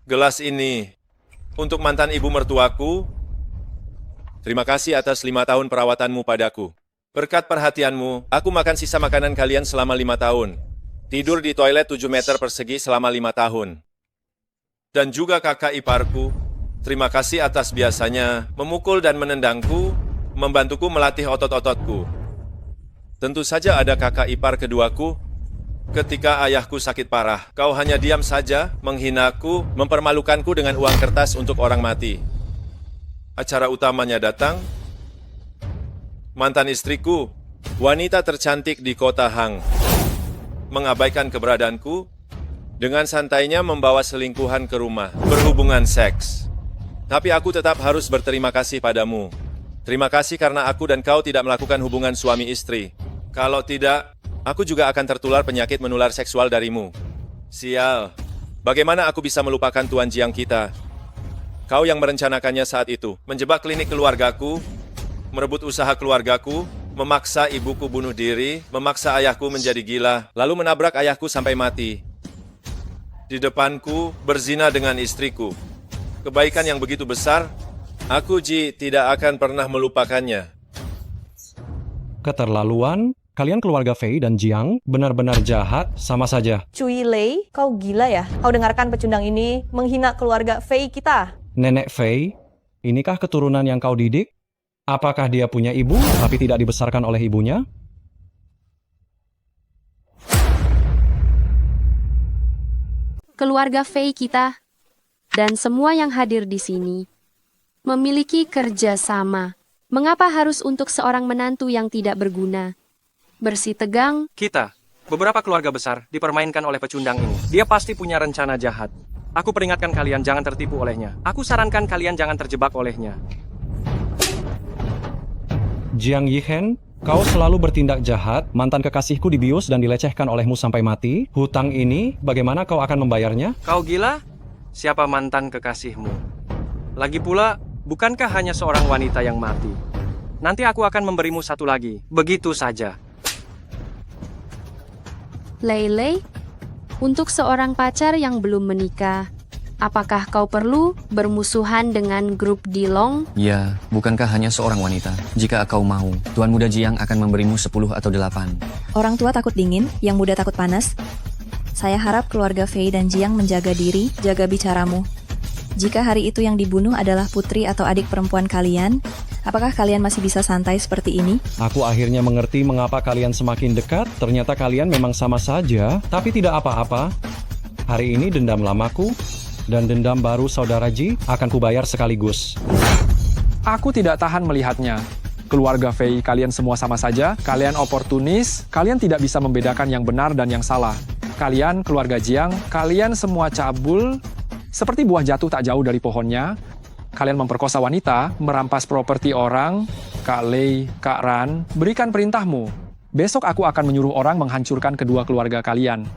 Gelas ini untuk mantan ibu mertuaku. Terima kasih atas 5 tahun perawatanmu padaku. Berkat perhatianmu, aku makan sisa makanan kalian selama 5 tahun. Tidur di toilet 7 meter persegi selama 5 tahun. Dan juga kakak iparku, terima kasih atas biasanya memukul dan menendangku, membantuku melatih otot-ototku. Tentu saja ada kakak ipar keduaku. Ketika ayahku sakit parah, kau hanya diam saja, menghinaku, mempermalukanku dengan uang kertas untuk orang mati. Acara utamanya datang, mantan istriku, wanita tercantik di kota Hang, mengabaikan keberadaanku, dengan santainya membawa selingkuhan ke rumah, berhubungan seks. Tapi aku tetap harus berterima kasih padamu. Terima kasih karena aku dan kau tidak melakukan hubungan suami istri. Kalau tidak, aku juga akan tertular penyakit menular seksual darimu. Sial, bagaimana aku bisa melupakan Tuan Jiang kita? Kau yang merencanakannya saat itu, menjebak klinik keluargaku, merebut usaha keluargaku, memaksa ibuku bunuh diri, memaksa ayahku menjadi gila, lalu menabrak ayahku sampai mati. Di depanku, berzina dengan istriku. Kebaikan yang begitu besar, aku tidak akan pernah melupakannya. Keterlaluan, kalian keluarga Fei dan Jiang benar-benar jahat sama saja. Cui Lei, kau gila ya? Kau dengarkan pecundang ini menghina keluarga Fei kita. Nenek Fei, inikah keturunan yang kau didik? Apakah dia punya ibu tapi tidak dibesarkan oleh ibunya? Keluarga Fei kita dan semua yang hadir di sini memiliki kerjasama. Mengapa harus untuk seorang menantu yang tidak berguna? Bersih tegang. Kita, beberapa keluarga besar, dipermainkan oleh pecundang ini. Dia pasti punya rencana jahat. Aku peringatkan kalian jangan tertipu olehnya. Aku sarankan kalian jangan terjebak olehnya. Jiang Yihen, kau selalu bertindak jahat, mantan kekasihku dibius dan dilecehkan olehmu sampai mati. Hutang ini, bagaimana kau akan membayarnya? Kau gila? siapa mantan kekasihmu. Lagi pula, bukankah hanya seorang wanita yang mati? Nanti aku akan memberimu satu lagi. Begitu saja. Lei, untuk seorang pacar yang belum menikah, apakah kau perlu bermusuhan dengan grup Dilong? Ya, bukankah hanya seorang wanita? Jika kau mau, Tuan Muda Jiang akan memberimu 10 atau 8. Orang tua takut dingin, yang muda takut panas. Saya harap keluarga Fei dan Jiang menjaga diri, jaga bicaramu. Jika hari itu yang dibunuh adalah putri atau adik perempuan kalian, apakah kalian masih bisa santai seperti ini? Aku akhirnya mengerti mengapa kalian semakin dekat. Ternyata kalian memang sama saja, tapi tidak apa-apa. Hari ini dendam lamaku dan dendam baru saudara Ji akan kubayar sekaligus. Aku tidak tahan melihatnya. Keluarga Fei, kalian semua sama saja. Kalian oportunis. Kalian tidak bisa membedakan yang benar dan yang salah. Kalian, keluarga Jiang, kalian semua cabul. Seperti buah jatuh tak jauh dari pohonnya. Kalian memperkosa wanita, merampas properti orang. Kak Lei, Kak Ran, berikan perintahmu. Besok aku akan menyuruh orang menghancurkan kedua keluarga kalian.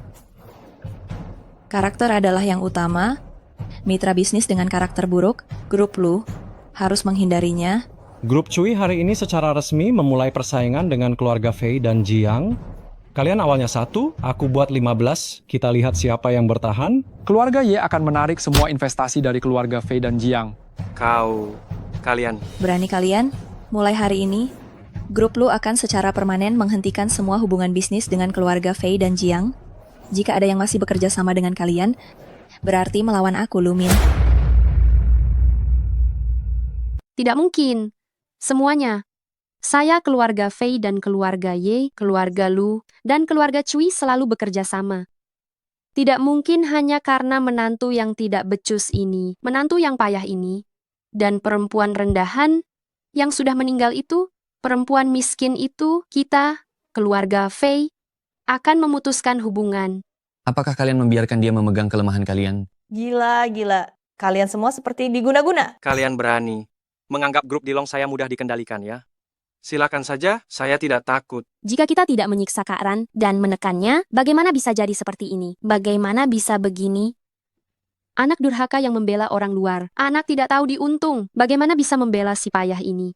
Karakter adalah yang utama. Mitra bisnis dengan karakter buruk, grup Lu, harus menghindarinya. Grup Cui hari ini secara resmi memulai persaingan dengan keluarga Fei dan Jiang. Kalian awalnya 1, aku buat 15. Kita lihat siapa yang bertahan. Keluarga Ye akan menarik semua investasi dari keluarga Fei dan Jiang. Kalian. Berani kalian? Mulai hari ini, grup Lu akan secara permanen menghentikan semua hubungan bisnis dengan keluarga Fei dan Jiang. Jika ada yang masih bekerja sama dengan kalian, berarti melawan aku, Lumin. Tidak mungkin. Semuanya. Saya, keluarga Fei dan keluarga Ye, keluarga Lu, dan keluarga Cui selalu bekerja sama. Tidak mungkin hanya karena menantu yang tidak becus ini, menantu yang payah ini, dan perempuan rendahan yang sudah meninggal itu, perempuan miskin itu, kita, keluarga Fei, akan memutuskan hubungan. Apakah kalian membiarkan dia memegang kelemahan kalian? Gila. Kalian semua seperti diguna-guna. Kalian berani menganggap grup Dilong saya mudah dikendalikan ya? Silakan saja, saya tidak takut. Jika kita tidak menyiksa Kak Ran dan menekannya, bagaimana bisa jadi seperti ini? Bagaimana bisa begini? Anak durhaka yang membela orang luar. Anak tidak tahu diuntung. Bagaimana bisa membela si payah ini?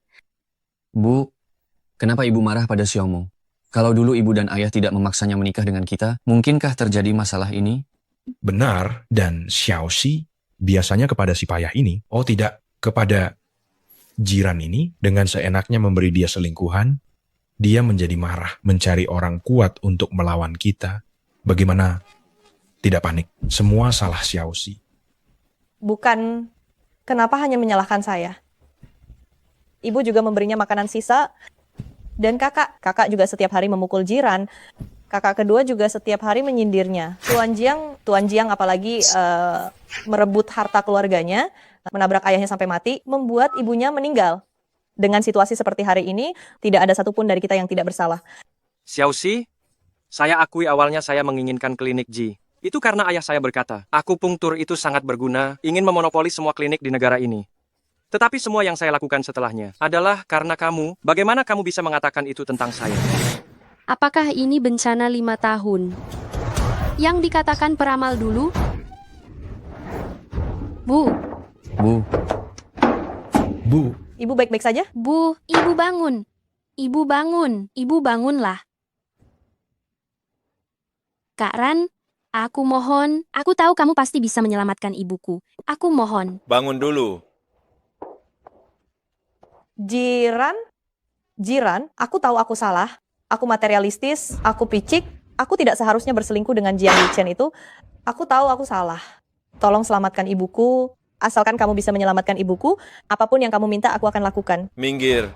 Bu, kenapa ibu marah pada Xiaomo? Kalau dulu ibu dan ayah tidak memaksanya menikah dengan kita, mungkinkah terjadi masalah ini? Benar, dan Xiaoxi biasanya kepada si payah ini, oh tidak, kepada jiran ini, dengan seenaknya memberi dia selingkuhan, dia menjadi marah, mencari orang kuat untuk melawan kita. Bagaimana tidak panik? Semua salah Xiaoxi. Bukan, kenapa hanya menyalahkan saya? Ibu juga memberinya makanan sisa, dan kakak juga setiap hari memukul jiran. Kakak kedua juga setiap hari menyindirnya. Tuan Jiang apalagi merebut harta keluarganya, menabrak ayahnya sampai mati, membuat ibunya meninggal. Dengan situasi seperti hari ini, tidak ada satupun dari kita yang tidak bersalah. Xiaoxi, saya akui awalnya saya menginginkan klinik Ji. Itu karena ayah saya berkata, akupunktur itu sangat berguna, ingin memonopoli semua klinik di negara ini. Tetapi semua yang saya lakukan setelahnya adalah karena kamu. Bagaimana kamu bisa mengatakan itu tentang saya? Apakah ini bencana 5 tahun? Yang dikatakan peramal dulu? Bu. Ibu baik-baik saja? Bu, ibu bangun. Ibu bangun. Ibu bangunlah. Kak Ran, aku mohon. Aku tahu kamu pasti bisa menyelamatkan ibuku. Aku mohon. Bangun dulu. Jiran, aku tahu aku salah. Aku materialistis, aku picik, aku tidak seharusnya berselingkuh dengan Jiang Lichen itu. Aku tahu aku salah. Tolong selamatkan ibuku. Asalkan kamu bisa menyelamatkan ibuku, apapun yang kamu minta aku akan lakukan. Minggir.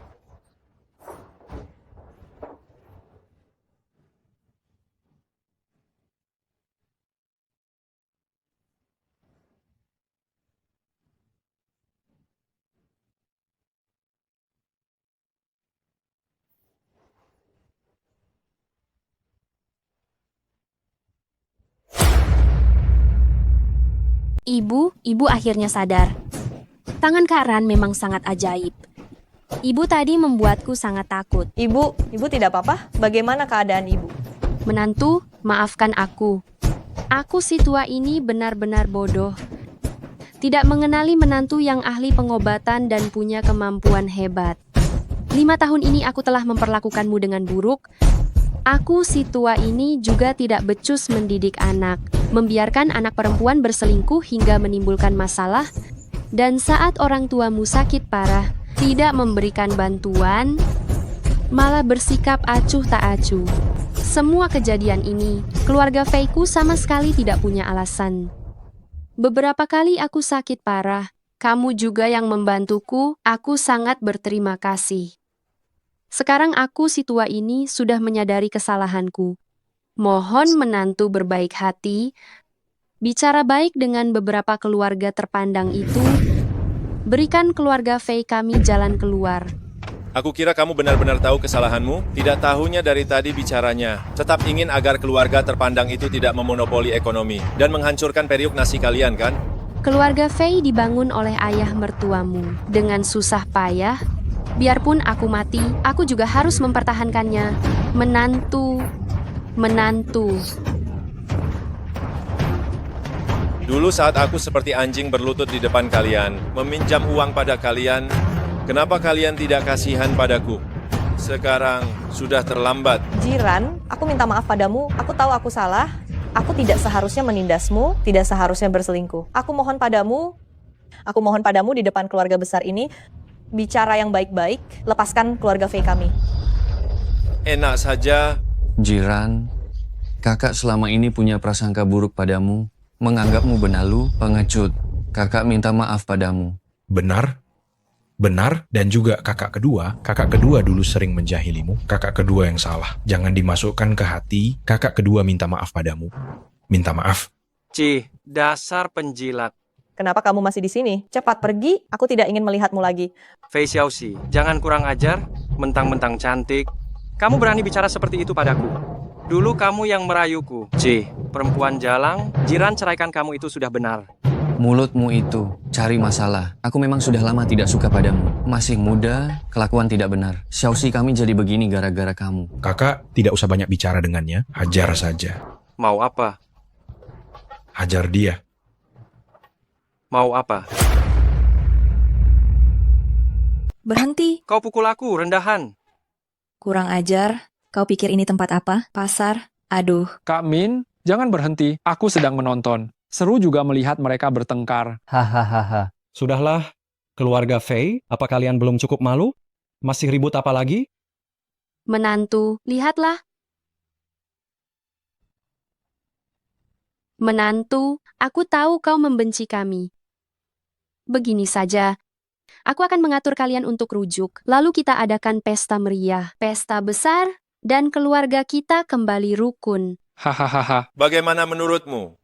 Ibu akhirnya sadar. Tangan Kak Ran memang sangat ajaib. Ibu tadi membuatku sangat takut. Ibu tidak apa-apa? Bagaimana keadaan ibu? Menantu, maafkan aku. Aku si tua ini benar-benar bodoh. tidak mengenali menantu yang ahli pengobatan dan punya kemampuan hebat. 5 tahun ini aku telah memperlakukanmu dengan buruk. Aku si tua ini juga tidak becus mendidik anak, membiarkan anak perempuan berselingkuh hingga menimbulkan masalah, dan saat orang tuamu sakit parah, tidak memberikan bantuan, malah bersikap acuh tak acuh. Semua kejadian ini, keluarga Feiku sama sekali tidak punya alasan. Beberapa kali aku sakit parah, kamu juga yang membantuku, aku sangat berterima kasih. Sekarang aku si tua ini sudah menyadari kesalahanku. Mohon menantu berbaik hati, bicara baik dengan beberapa keluarga terpandang itu, berikan keluarga Fei kami jalan keluar. Aku kira kamu benar-benar tahu kesalahanmu, tidak tahunya dari tadi bicaranya. Tetap ingin agar keluarga terpandang itu tidak memonopoli ekonomi dan menghancurkan periuk nasi kalian, kan? Keluarga Fei dibangun oleh ayah mertuamu dengan susah payah. Biarpun aku mati, aku juga harus mempertahankannya. Menantu. Dulu saat aku seperti anjing berlutut di depan kalian, meminjam uang pada kalian, kenapa kalian tidak kasihan padaku? Sekarang sudah terlambat. Jiran, aku minta maaf padamu. Aku tahu aku salah. Aku tidak seharusnya menindasmu, tidak seharusnya berselingkuh. Aku mohon padamu di depan keluarga besar ini, bicara yang baik-baik, lepaskan keluarga Fei kami. Enak saja. Jiran, kakak selama ini punya prasangka buruk padamu, menganggapmu benalu, pengecut. Kakak minta maaf padamu. Benar, dan juga kakak kedua dulu sering menjahilimu. Kakak kedua yang salah. Jangan dimasukkan ke hati, kakak kedua minta maaf padamu. Minta maaf. Cih, dasar penjilat. Kenapa kamu masih di sini? Cepat pergi, aku tidak ingin melihatmu lagi. Fei Xiaoxi, jangan kurang ajar, mentang-mentang cantik. Kamu berani bicara seperti itu padaku. Dulu kamu yang merayuku. Cih, perempuan jalang, jiran ceraikan kamu itu sudah benar. Mulutmu itu, cari masalah. Aku memang sudah lama tidak suka padamu. Masih muda, kelakuan tidak benar. Xiaoxi kami jadi begini gara-gara kamu. Kakak tidak usah banyak bicara dengannya, hajar saja. Mau apa? Hajar dia. Mau apa? Berhenti. Kau pukul aku, rendahan. Kurang ajar. Kau pikir ini tempat apa? Pasar? Aduh. Kak Min, jangan berhenti. Aku sedang menonton. Seru juga melihat mereka bertengkar. Hahaha. Sudahlah, keluarga Fei, apa kalian belum cukup malu? Masih ribut apa lagi? Menantu, lihatlah. Menantu, aku tahu kau membenci kami. Begini saja, aku akan mengatur kalian untuk rujuk. Lalu kita adakan pesta meriah, pesta besar, dan keluarga kita kembali rukun. Hahaha. Bagaimana menurutmu?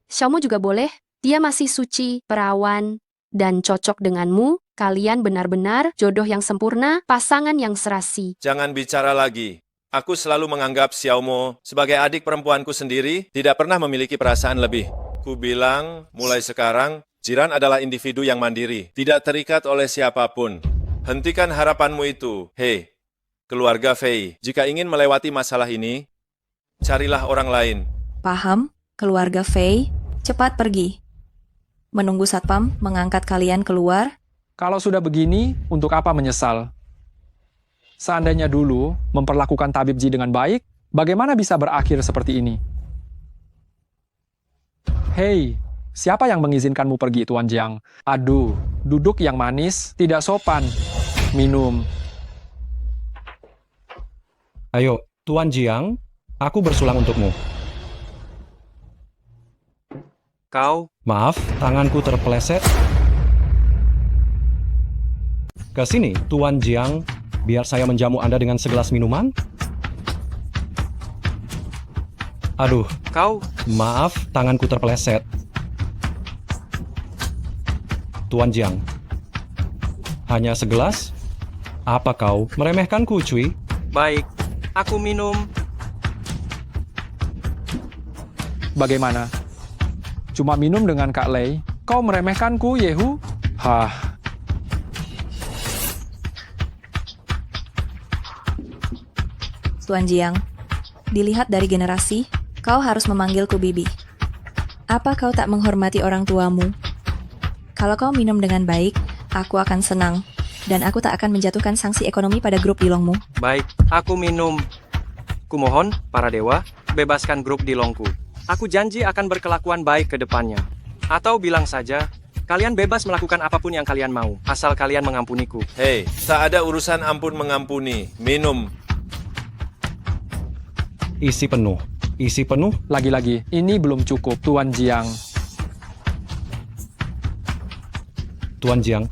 Xiaomu juga boleh, dia masih suci, perawan, dan cocok denganmu. Kalian benar-benar jodoh yang sempurna, pasangan yang serasi. Jangan bicara lagi. Aku selalu menganggap Xiaomo sebagai adik perempuanku sendiri, tidak pernah memiliki perasaan lebih. Ku bilang, mulai sekarang, jiran adalah individu yang mandiri, tidak terikat oleh siapapun. Hentikan harapanmu itu. Hei, keluarga Fei, jika ingin melewati masalah ini, carilah orang lain. Paham? Keluarga Fei, cepat pergi. Menunggu satpam mengangkat kalian keluar. Kalau sudah begini, untuk apa menyesal? Seandainya dulu memperlakukan Tabib Ji dengan baik, bagaimana bisa berakhir seperti ini? Hei, siapa yang mengizinkanmu pergi, Tuan Jiang? Aduh, duduk yang manis, tidak sopan. Minum. Ayo, Tuan Jiang, aku bersulang untukmu. Kau? Maaf, tanganku terpeleset. Ke sini, Tuan Jiang, biar saya menjamu Anda dengan segelas minuman. Aduh. Kau? Maaf, tanganku terpeleset. Tuan Jiang, hanya segelas? Apa kau meremehkanku, Cui? Baik, aku minum. Bagaimana? Cuma minum dengan Kak Lei? Kau meremehkanku, Yehu? Hah. Tuan Jiang, dilihat dari generasi, kau harus memanggilku Bibi. Apa kau tak menghormati orang tuamu? Kalau kau minum dengan baik, aku akan senang. Dan aku tak akan menjatuhkan sanksi ekonomi pada grup Dilongmu. Baik, aku minum. Kumohon, para dewa, bebaskan grup Dilongku. Aku janji akan berkelakuan baik ke depannya. Atau bilang saja, kalian bebas melakukan apapun yang kalian mau, asal kalian mengampuniku. Hei, tak ada urusan ampun mengampuni. Minum. Isi penuh. Isi penuh. Lagi-lagi, ini belum cukup, Tuan Jiang. Tuan Jiang,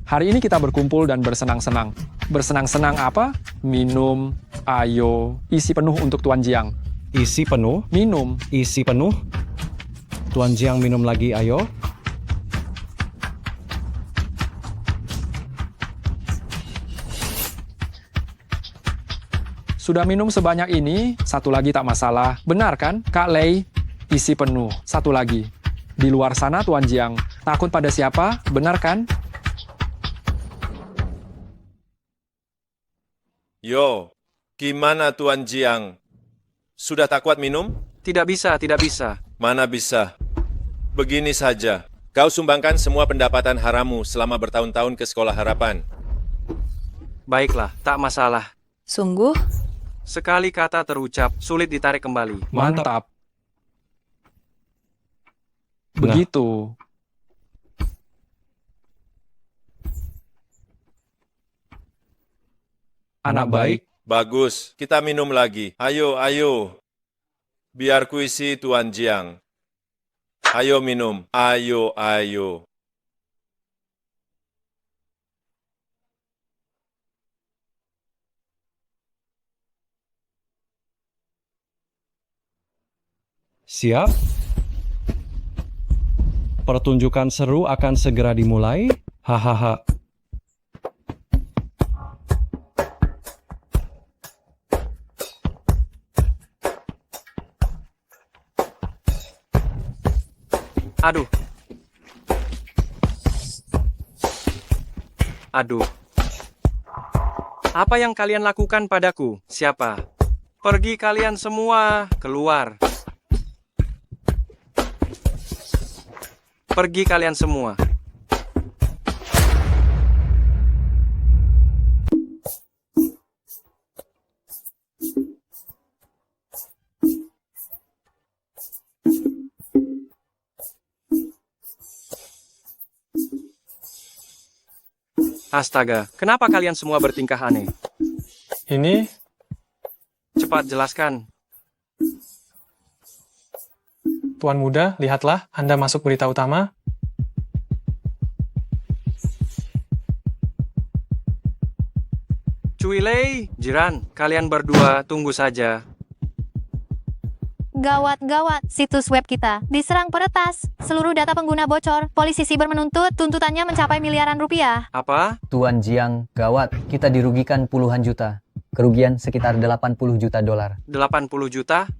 Hari ini kita berkumpul dan bersenang-senang. Bersenang-senang apa? Minum. Ayo, isi penuh untuk Tuan Jiang. isi penuh. Minum. Isi penuh. Tuan Jiang minum lagi, ayo. Sudah minum sebanyak ini, satu lagi tak masalah. Benar kan, Kak Lei? Isi penuh. Satu lagi. Di luar sana, Tuan Jiang. Takut pada siapa? Benar kan? Yo, gimana Tuan Jiang? Sudah tak kuat minum? Tidak bisa, tidak bisa. Mana bisa? Begini saja, kau sumbangkan semua pendapatan haramu selama bertahun-tahun ke Sekolah Harapan. Baiklah, tak masalah. Sungguh? Sekali kata terucap, sulit ditarik kembali. Mantap. Begitu. Anak baik. Bagus, kita minum lagi. Ayo, ayo. Biar kuisi Tuan Jiang. Ayo minum. Ayo, ayo. Siap. Pertunjukan seru akan segera dimulai. Hahaha. Aduh. Aduh. Apa yang kalian lakukan padaku? Siapa? Pergi kalian semua, keluar. Pergi kalian semua. Astaga, kenapa kalian semua bertingkah aneh? Ini Cepat jelaskan. Tuan Muda, lihatlah, Anda masuk berita utama. Cuilei, Jiran, kalian berdua tunggu saja. Gawat-gawat, situs web kita diserang peretas. Seluruh data pengguna bocor. Polisi siber menuntut, tuntutannya mencapai miliaran rupiah. Apa? Tuan Jiang, gawat, kita dirugikan puluhan juta. Kerugian sekitar 80 juta dolar. 80 juta?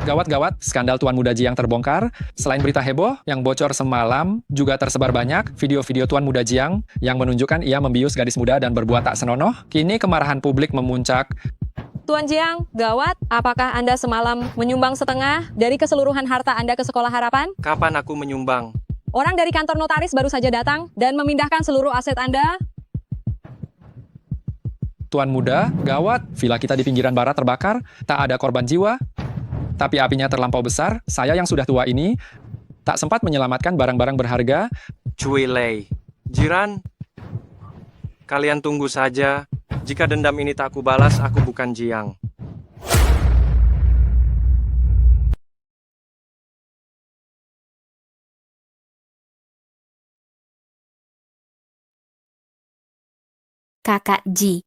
Gawat-gawat, skandal Tuan Muda Jiang terbongkar. Selain berita heboh yang bocor semalam, juga tersebar banyak video-video Tuan Muda Jiang yang menunjukkan ia membius gadis muda dan berbuat tak senonoh. Kini kemarahan publik memuncak. Tuan Jiang, gawat, apakah Anda semalam menyumbang setengah dari keseluruhan harta Anda ke Sekolah Harapan? Kapan aku menyumbang? Orang dari kantor notaris baru saja datang dan memindahkan seluruh aset Anda. Tuan Muda, gawat, villa kita di pinggiran barat terbakar, tak ada korban jiwa. Tapi apinya terlampau besar, saya yang sudah tua ini tak sempat menyelamatkan barang-barang berharga. Cuilei, Jiran, kalian tunggu saja. Jika dendam ini tak kubalas, aku bukan Jiang. Kakak Ji.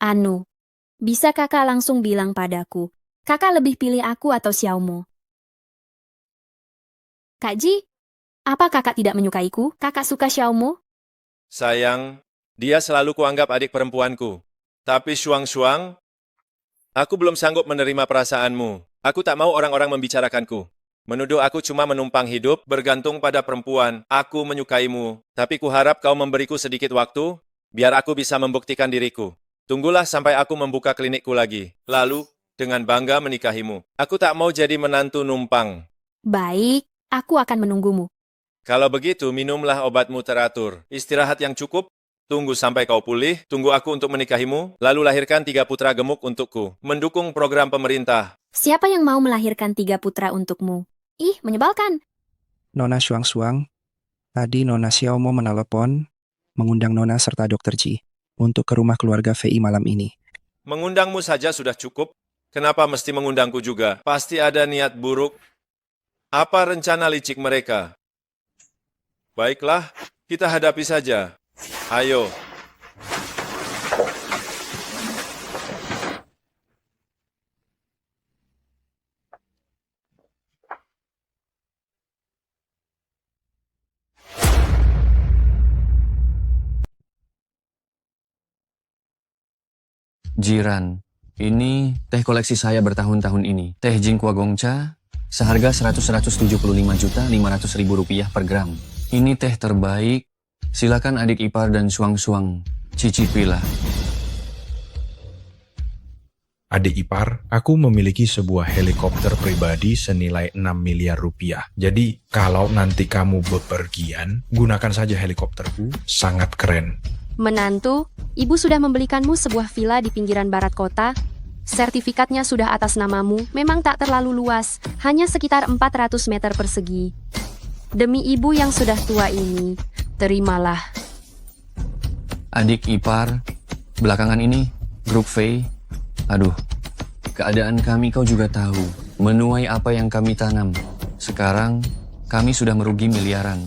Anu, bisa kakak langsung bilang padaku, kakak lebih pilih aku atau Xiaomo? Kak Ji, apa kakak tidak menyukaiku? Kakak suka Xiaomo? Sayang, dia selalu kuanggap adik perempuanku. Tapi Shuang-Shuang, aku belum sanggup menerima perasaanmu. Aku tak mau orang-orang membicarakanku. Menuduh aku cuma menumpang hidup, bergantung pada perempuan. Aku menyukaimu, tapi kuharap kau memberiku sedikit waktu, biar aku bisa membuktikan diriku. Tunggulah sampai aku membuka klinikku lagi. Lalu, dengan bangga menikahimu. Aku tak mau jadi menantu numpang. Baik, aku akan menunggumu. Kalau begitu, minumlah obatmu teratur. Istirahat yang cukup, tunggu sampai kau pulih, tunggu aku untuk menikahimu, lalu lahirkan 3 putra gemuk untukku. Mendukung program pemerintah. Siapa yang mau melahirkan 3 putra untukmu? Ih, menyebalkan. Nona Shuang-Shuang, tadi Nona Xiaomo menelepon, mengundang Nona serta Dr. Ji untuk ke rumah keluarga Fei malam ini. Mengundangmu saja sudah cukup. Kenapa mesti mengundangku juga? Pasti ada niat buruk. Apa rencana licik mereka? Baiklah, kita hadapi saja. Ayo. Jiran, ini teh koleksi saya bertahun-tahun ini. Teh Jingkwa Gongcha, seharga 175.500.000 rupiah per gram. Ini teh terbaik. Silakan adik ipar dan suang-suang, cicipilah. Adik ipar, aku memiliki sebuah helikopter pribadi senilai 6 miliar rupiah. Jadi, kalau nanti kamu bepergian, gunakan saja helikopterku, sangat keren. Menantu, ibu sudah membelikanmu sebuah villa di pinggiran barat kota. Sertifikatnya sudah atas namamu, memang tak terlalu luas, hanya sekitar 400 meter persegi. Demi ibu yang sudah tua ini, terimalah. Adik ipar, belakangan ini, grup Fei, aduh, keadaan kami kau juga tahu, menuai apa yang kami tanam. Sekarang, kami sudah merugi miliaran.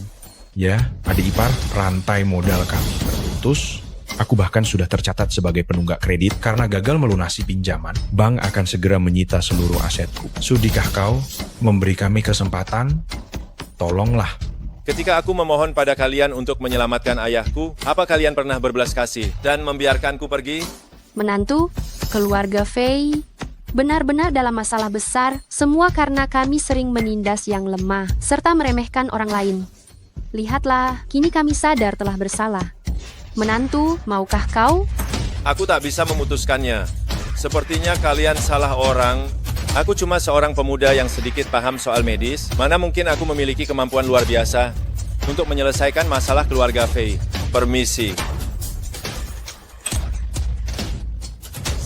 Ya, adik ipar, rantai modal kami terputus. Aku bahkan sudah tercatat sebagai penunggak kredit karena gagal melunasi pinjaman. Bank akan segera menyita seluruh asetku. Sudikah kau memberi kami kesempatan? Tolonglah. Ketika aku memohon pada kalian untuk menyelamatkan ayahku, apa kalian pernah berbelas kasih dan membiarkanku pergi? Menantu, keluarga Fei, benar-benar dalam masalah besar, semua karena kami sering menindas yang lemah, serta meremehkan orang lain. Lihatlah, kini kami sadar telah bersalah. Menantu, maukah kau? Aku tak bisa memutuskannya. Sepertinya kalian salah orang. Aku cuma seorang pemuda yang sedikit paham soal medis. Mana mungkin aku memiliki kemampuan luar biasa untuk menyelesaikan masalah keluarga Fei. Permisi.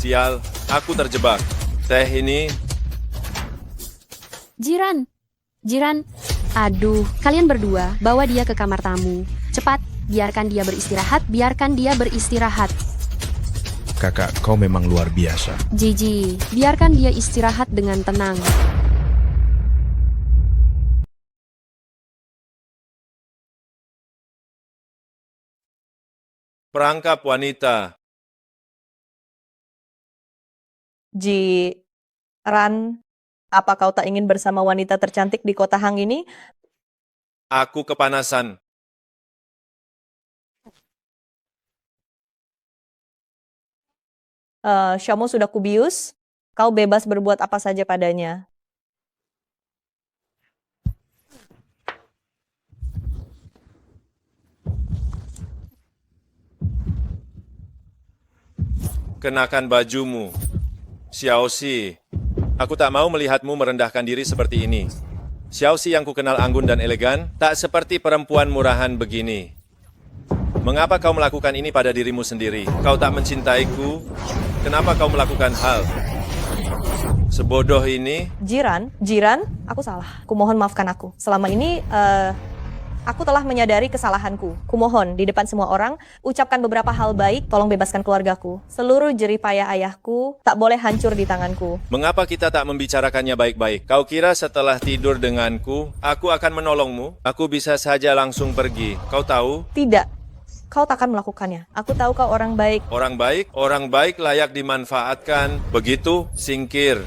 Sial, aku terjebak. Teh ini... Jiran, aduh, kalian berdua, bawa dia ke kamar tamu. Cepat, biarkan dia beristirahat. Kakak, kau memang luar biasa. Jiji, biarkan dia istirahat dengan tenang. Perangkap wanita. Jiran, apa kau tak ingin bersama wanita tercantik di kota Hang ini? Aku kepanasan. Xiaomo sudah kubius, kau bebas berbuat apa saja padanya. Kenakan bajumu. Xiaoxi, aku tak mau melihatmu merendahkan diri seperti ini. Xiaoxi yang kukenal anggun dan elegan, tak seperti perempuan murahan begini. Mengapa kau melakukan ini pada dirimu sendiri? Kau tak mencintaiku? Kenapa kau melakukan hal sebodoh ini? Jiran, aku salah. Kumohon maafkan aku. Selama ini, aku telah menyadari kesalahanku. Kumohon di depan semua orang, ucapkan beberapa hal baik, tolong bebaskan keluargaku. Seluruh jerih payah ayahku tak boleh hancur di tanganku. Mengapa kita tak membicarakannya baik-baik? Kau kira setelah tidur denganku, aku akan menolongmu? Aku bisa saja langsung pergi. Kau tahu? Tidak. Kau takkan melakukannya. Aku tahu kau orang baik. Orang baik layak dimanfaatkan. Begitu, singkir.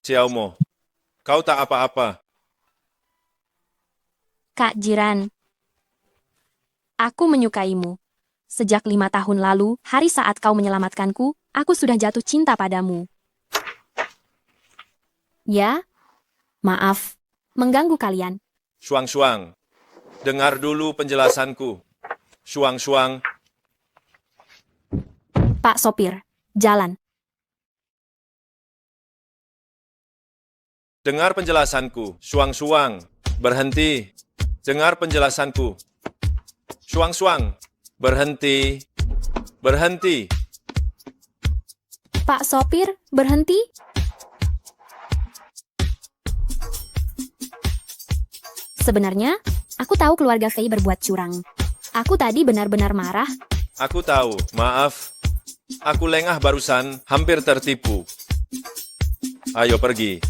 Xiaomo, kau tak apa-apa. Kak Jiran, aku menyukaimu. Sejak 5 tahun lalu, hari saat kau menyelamatkanku, aku sudah jatuh cinta padamu. Ya, maaf, mengganggu kalian. Shuang-Shuang, dengar dulu penjelasanku. Shuang-Shuang. Pak Sopir, jalan. Dengar penjelasanku, Suang-suang. Berhenti. Dengar penjelasanku. Suang-suang. Berhenti. Berhenti. Pak sopir, berhenti. Sebenarnya, aku tahu keluarga Fei berbuat curang. Aku tadi benar-benar marah. Aku tahu, maaf. Aku lengah barusan, hampir tertipu. Ayo pergi.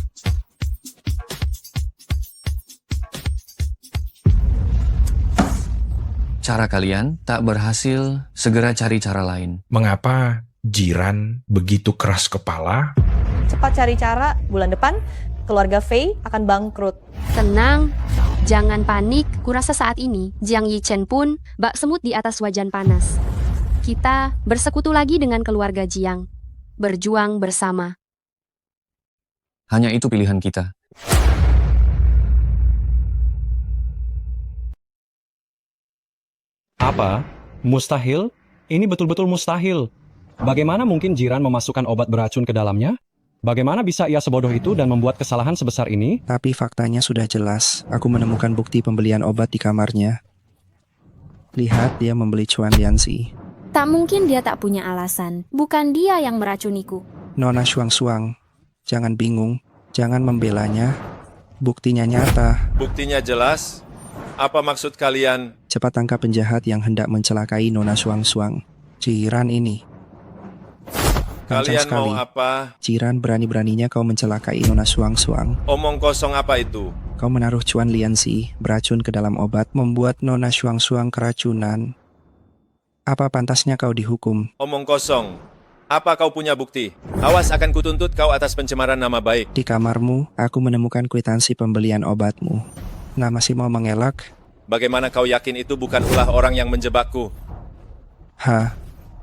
Cara kalian tak berhasil, segera cari cara lain. Mengapa jiran begitu keras kepala? Cepat cari cara, bulan depan keluarga Fei akan bangkrut. Tenang, jangan panik. Kurasa saat ini, Jiang Yichen pun bak semut di atas wajan panas. Kita bersekutu lagi dengan keluarga Jiang. Berjuang bersama. Hanya itu pilihan kita. Apa? Mustahil? Ini betul-betul mustahil. Bagaimana mungkin jiran memasukkan obat beracun ke dalamnya? Bagaimana bisa ia sebodoh itu dan membuat kesalahan sebesar ini? Tapi faktanya sudah jelas. Aku menemukan bukti pembelian obat di kamarnya. Lihat, dia membeli Chuan Lianxi. Tak mungkin dia tak punya alasan. Bukan dia yang meracuniku. Nona Suang-suang, jangan bingung. Jangan membelanya. Buktinya nyata. Buktinya jelas. Apa maksud kalian? Cepat tangkap penjahat yang hendak mencelakai Nona Suang-suang. Jiran ini. Kencang Kalian sekali. mau apa? Jiran berani-beraninya kau mencelakai Nona Suang-suang. Omong kosong apa itu? Kau menaruh Chuan Lianxi, beracun ke dalam obat, membuat Nona Suang-suang keracunan. Apa pantasnya kau dihukum? Omong kosong. Apa kau punya bukti? Awas akan kutuntut kau atas pencemaran nama baik. Di kamarmu, aku menemukan kwitansi pembelian obatmu. Nah, masih mau mengelak? Bagaimana kau yakin itu bukan ulah orang yang menjebakku?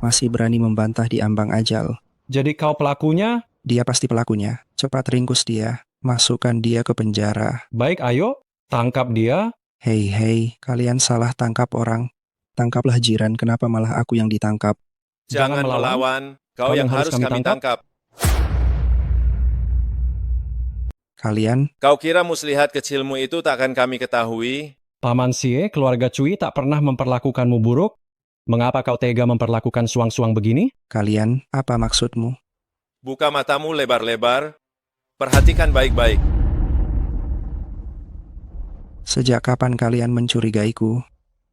Masih berani membantah di ambang ajal. Jadi kau pelakunya? Dia pasti pelakunya. Cepat ringkus dia. Masukkan dia ke penjara. Baik, ayo. Tangkap dia. Hei, kalian salah tangkap orang. Tangkaplah jiran, kenapa malah aku yang ditangkap? Jangan melawan. Kau yang harus kami tangkap. Kalian? Kau kira muslihat kecilmu itu tak akan kami ketahui? Paman Sie, keluarga Cui tak pernah memperlakukanmu buruk? Mengapa kau tega memperlakukan Suang-suang begini? Kalian, apa maksudmu? Buka matamu lebar-lebar. Perhatikan baik-baik. Sejak kapan kalian mencurigaiku?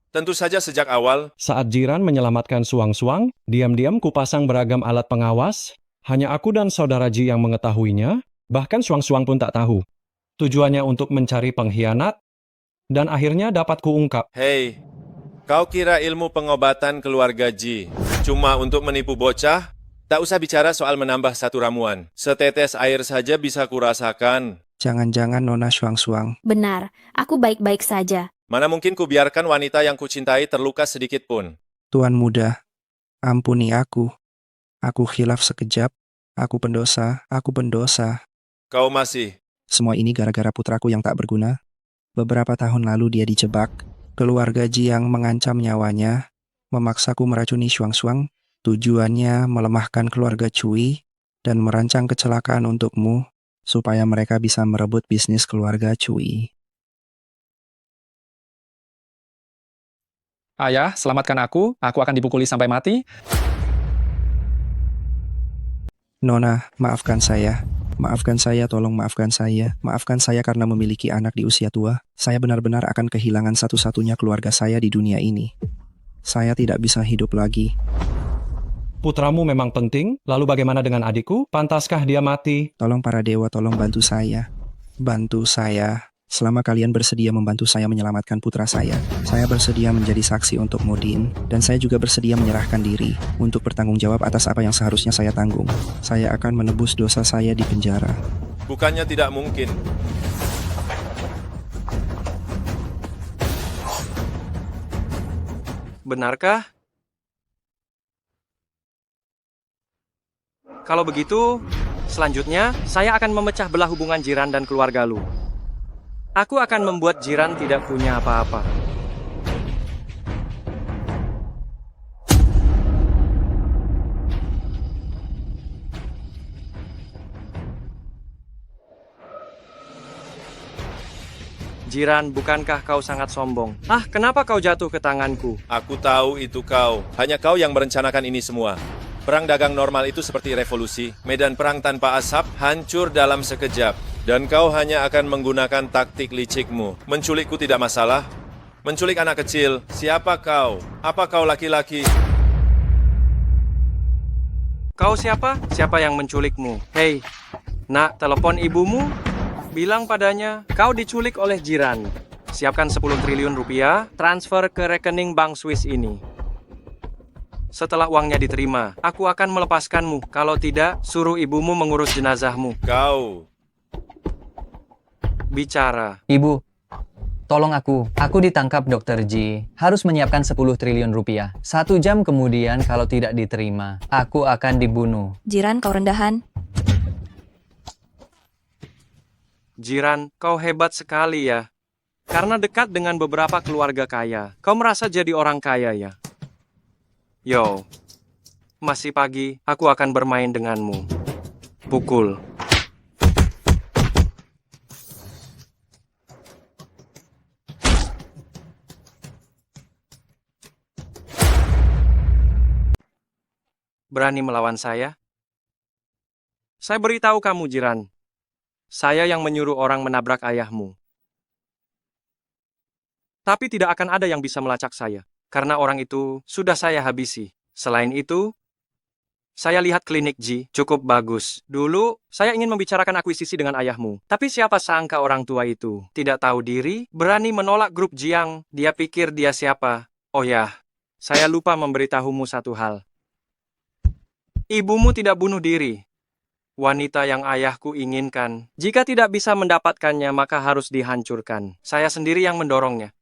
Tentu saja sejak awal. Saat jiran menyelamatkan Suang-suang, diam-diam kupasang beragam alat pengawas. Hanya aku dan saudara Ji yang mengetahuinya. Bahkan Suang-suang pun tak tahu. Tujuannya untuk mencari pengkhianat, dan akhirnya dapat kuungkap. Hei, kau kira ilmu pengobatan keluarga Ji cuma untuk menipu bocah? Tak usah bicara soal menambah satu ramuan. Setetes air saja bisa kurasakan. Jangan-jangan Nona Suang-suang. Benar, aku baik-baik saja. Mana mungkin kubiarkan wanita yang kucintai terluka sedikit pun. Tuan muda, ampuni aku. Aku khilaf sekejap. Aku pendosa. Kau masih. Semua ini gara-gara putraku yang tak berguna. Beberapa tahun lalu dia dijebak. Keluarga Jiang mengancam nyawanya, memaksaku meracuni Suang-suang. Tujuannya melemahkan keluarga Cui dan merancang kecelakaan untukmu supaya mereka bisa merebut bisnis keluarga Cui. Ayah, selamatkan aku akan dipukuli sampai mati. Nona, maafkan saya. Maafkan saya, tolong maafkan saya. Maafkan saya karena memiliki anak di usia tua. Saya benar-benar akan kehilangan satu-satunya keluarga saya di dunia ini. Saya tidak bisa hidup lagi. Putramu memang penting, lalu bagaimana dengan adikku? Pantaskah dia mati? Tolong para dewa, tolong bantu saya. Bantu saya. Selama kalian bersedia membantu saya menyelamatkan putra saya bersedia menjadi saksi untuk Modin, dan saya juga bersedia menyerahkan diri untuk bertanggung jawab atas apa yang seharusnya saya tanggung. Saya akan menebus dosa saya di penjara. Bukannya tidak mungkin. Benarkah? Kalau begitu, selanjutnya saya akan memecah belah hubungan jiran dan keluarga lu. Aku akan membuat jiran tidak punya apa-apa. Jiran, bukankah kau sangat sombong? Ah, kenapa kau jatuh ke tanganku? Aku tahu itu kau. Hanya kau yang merencanakan ini semua. Perang dagang normal itu seperti revolusi. Medan perang tanpa asap hancur dalam sekejap. Dan kau hanya akan menggunakan taktik licikmu. Menculikku tidak masalah. Menculik anak kecil. Siapa kau? Apa kau laki-laki? Kau siapa? Siapa yang menculikmu? Hei, nak, telepon ibumu. Bilang padanya, kau diculik oleh Jiran. Siapkan 10 triliun rupiah, transfer ke rekening bank Swiss ini. Setelah uangnya diterima, aku akan melepaskanmu. Kalau tidak, suruh ibumu mengurus jenazahmu. Kau. Bicara. Ibu, tolong aku. Aku ditangkap Dr. Ji. Harus menyiapkan 10 triliun rupiah. 1 jam kemudian kalau tidak diterima, aku akan dibunuh. Jiran, kau rendahan. Jiran, kau hebat sekali ya. Karena dekat dengan beberapa keluarga kaya, kau merasa jadi orang kaya ya. Yo, masih pagi, aku akan bermain denganmu. Pukul. Berani melawan saya? Saya beritahu kamu, Jiran. Saya yang menyuruh orang menabrak ayahmu. Tapi tidak akan ada yang bisa melacak saya, karena orang itu sudah saya habisi. Selain itu, saya lihat klinik Ji cukup bagus. Dulu, saya ingin membicarakan akuisisi dengan ayahmu. Tapi siapa sangka orang tua itu tidak tahu diri, berani menolak grup Jiang. Dia pikir dia siapa. Oh ya, saya lupa memberitahumu satu hal. Ibumu tidak bunuh diri. Wanita yang ayahku inginkan. Jika tidak bisa mendapatkannya, maka harus dihancurkan. Saya sendiri yang mendorongnya.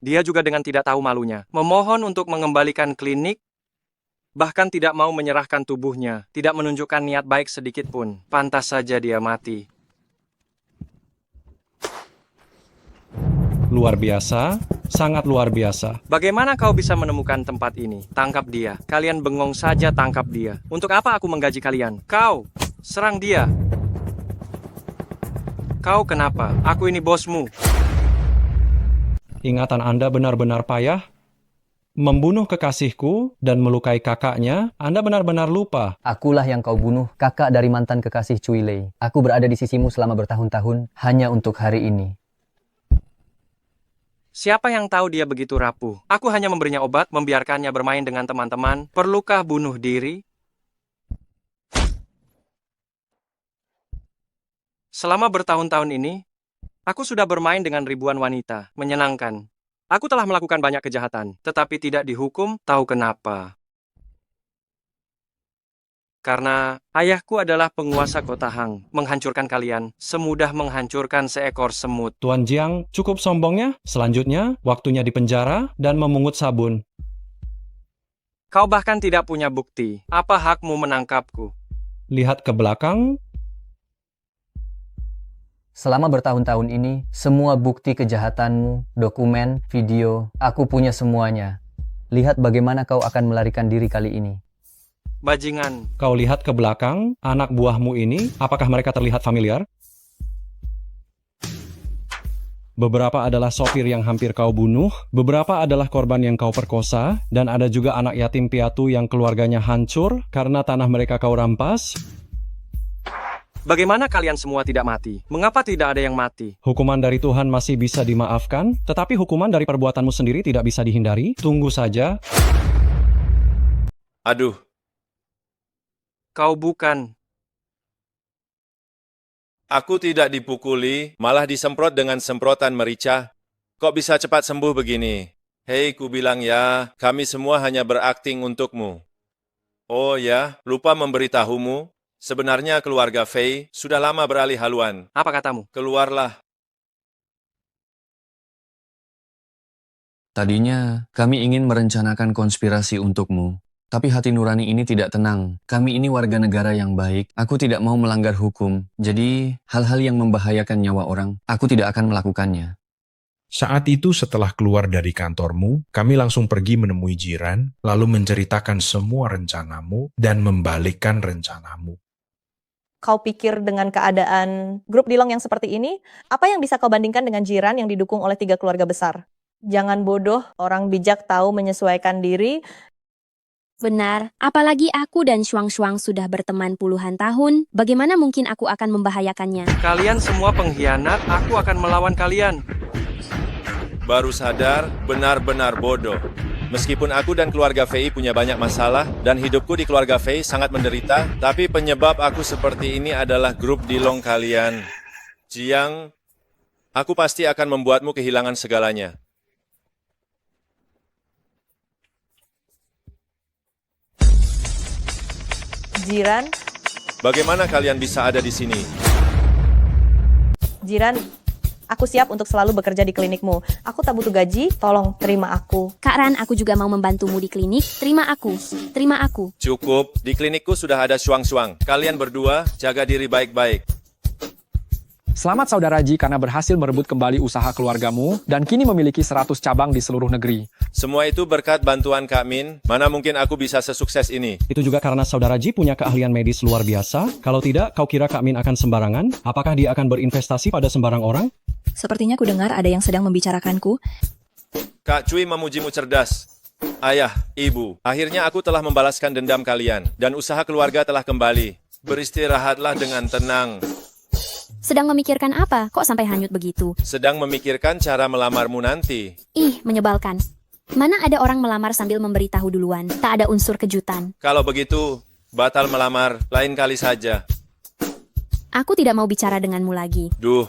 Dia juga dengan tidak tahu malunya, memohon untuk mengembalikan klinik, bahkan tidak mau menyerahkan tubuhnya, tidak menunjukkan niat baik sedikit pun. Pantas saja dia mati. Luar biasa, sangat luar biasa. Bagaimana kau bisa menemukan tempat ini? Tangkap dia. Kalian bengong saja, tangkap dia. Untuk apa aku menggaji kalian? Kau, serang dia. Kau kenapa? Aku ini bosmu. Ingatan Anda benar-benar payah. Membunuh kekasihku dan melukai kakaknya, Anda benar-benar lupa. Akulah yang kau bunuh, kakak dari mantan kekasih Cui Lei. Aku berada di sisimu selama bertahun-tahun, hanya untuk hari ini. Siapa yang tahu dia begitu rapuh? Aku hanya memberinya obat, membiarkannya bermain dengan teman-teman. Perlukah bunuh diri? Selama bertahun-tahun ini, aku sudah bermain dengan ribuan wanita. Menyenangkan. Aku telah melakukan banyak kejahatan, tetapi tidak dihukum. Tahu kenapa? Karena ayahku adalah penguasa kota Hang. Menghancurkan kalian semudah menghancurkan seekor semut. Tuan Jiang, cukup sombongnya. Selanjutnya, waktunya dipenjara dan memungut sabun. Kau bahkan tidak punya bukti. Apa hakmu menangkapku? Lihat ke belakang. Selama bertahun-tahun ini, semua bukti kejahatanmu, dokumen, video, aku punya semuanya. Lihat bagaimana kau akan melarikan diri kali ini. Bajingan. Kau lihat ke belakang, anak buahmu ini, apakah mereka terlihat familiar? Beberapa adalah sopir yang hampir kau bunuh, beberapa adalah korban yang kau perkosa, dan ada juga anak yatim piatu yang keluarganya hancur karena tanah mereka kau rampas. Bagaimana kalian semua tidak mati? Mengapa tidak ada yang mati? Hukuman dari Tuhan masih bisa dimaafkan, tetapi hukuman dari perbuatanmu sendiri tidak bisa dihindari. Tunggu saja. Aduh. Kau bukan. Aku tidak dipukuli, malah disemprot dengan semprotan merica. Kok bisa cepat sembuh begini? Hei, ku bilang ya, kami semua hanya berakting untukmu. Oh ya, lupa memberitahumu. Sebenarnya keluarga Fei sudah lama beralih haluan. Apa katamu? Keluarlah. Tadinya, kami ingin merencanakan konspirasi untukmu. Tapi hati nurani ini tidak tenang. Kami ini warga negara yang baik. Aku tidak mau melanggar hukum. Jadi, hal-hal yang membahayakan nyawa orang, aku tidak akan melakukannya. Saat itu setelah keluar dari kantormu, kami langsung pergi menemui Jiran, lalu menceritakan semua rencanamu dan membalikkan rencanamu. kau pikir dengan keadaan grup Dilong yang seperti ini, apa yang bisa kau bandingkan dengan Jiran yang didukung oleh 3 keluarga besar? Jangan bodoh, orang bijak tahu menyesuaikan diri. Benar, apalagi aku dan Shuang-Shuang sudah berteman puluhan tahun, bagaimana mungkin aku akan membahayakannya? Kalian semua pengkhianat, aku akan melawan kalian. Baru sadar, benar-benar bodoh. Meskipun aku dan keluarga Fei punya banyak masalah, dan hidupku di keluarga Fei sangat menderita, tapi penyebab aku seperti ini adalah grup Dilong kalian. Jiang, aku pasti akan membuatmu kehilangan segalanya. Jiran, Bagaimana kalian bisa ada di sini? Jiran, aku siap untuk selalu bekerja di klinikmu. Aku tak butuh gaji, tolong terima aku. Kak Ran, aku juga mau membantumu di klinik, terima aku. Terima aku. Cukup, di klinikku sudah ada Shuang-Shuang. Kalian berdua, jaga diri baik-baik. Selamat saudara Ji karena berhasil merebut kembali usaha keluargamu dan kini memiliki 100 cabang di seluruh negeri. Semua itu berkat bantuan Kak Min, mana mungkin aku bisa sesukses ini. Itu juga karena saudara Ji punya keahlian medis luar biasa. Kalau tidak, kau kira Kak Min akan sembarangan? Apakah dia akan berinvestasi pada sembarang orang? Sepertinya ku dengar ada yang sedang membicarakanku. Kak Cui memujimu cerdas. Ayah, ibu, akhirnya aku telah membalaskan dendam kalian, dan usaha keluarga telah kembali. Beristirahatlah dengan tenang. Sedang memikirkan apa? Kok sampai hanyut begitu? Sedang memikirkan cara melamarmu nanti. Ih, menyebalkan. Mana ada orang melamar sambil memberitahu duluan? Tak ada unsur kejutan. Kalau begitu, batal melamar, lain kali saja. Aku tidak mau bicara denganmu lagi. Duh,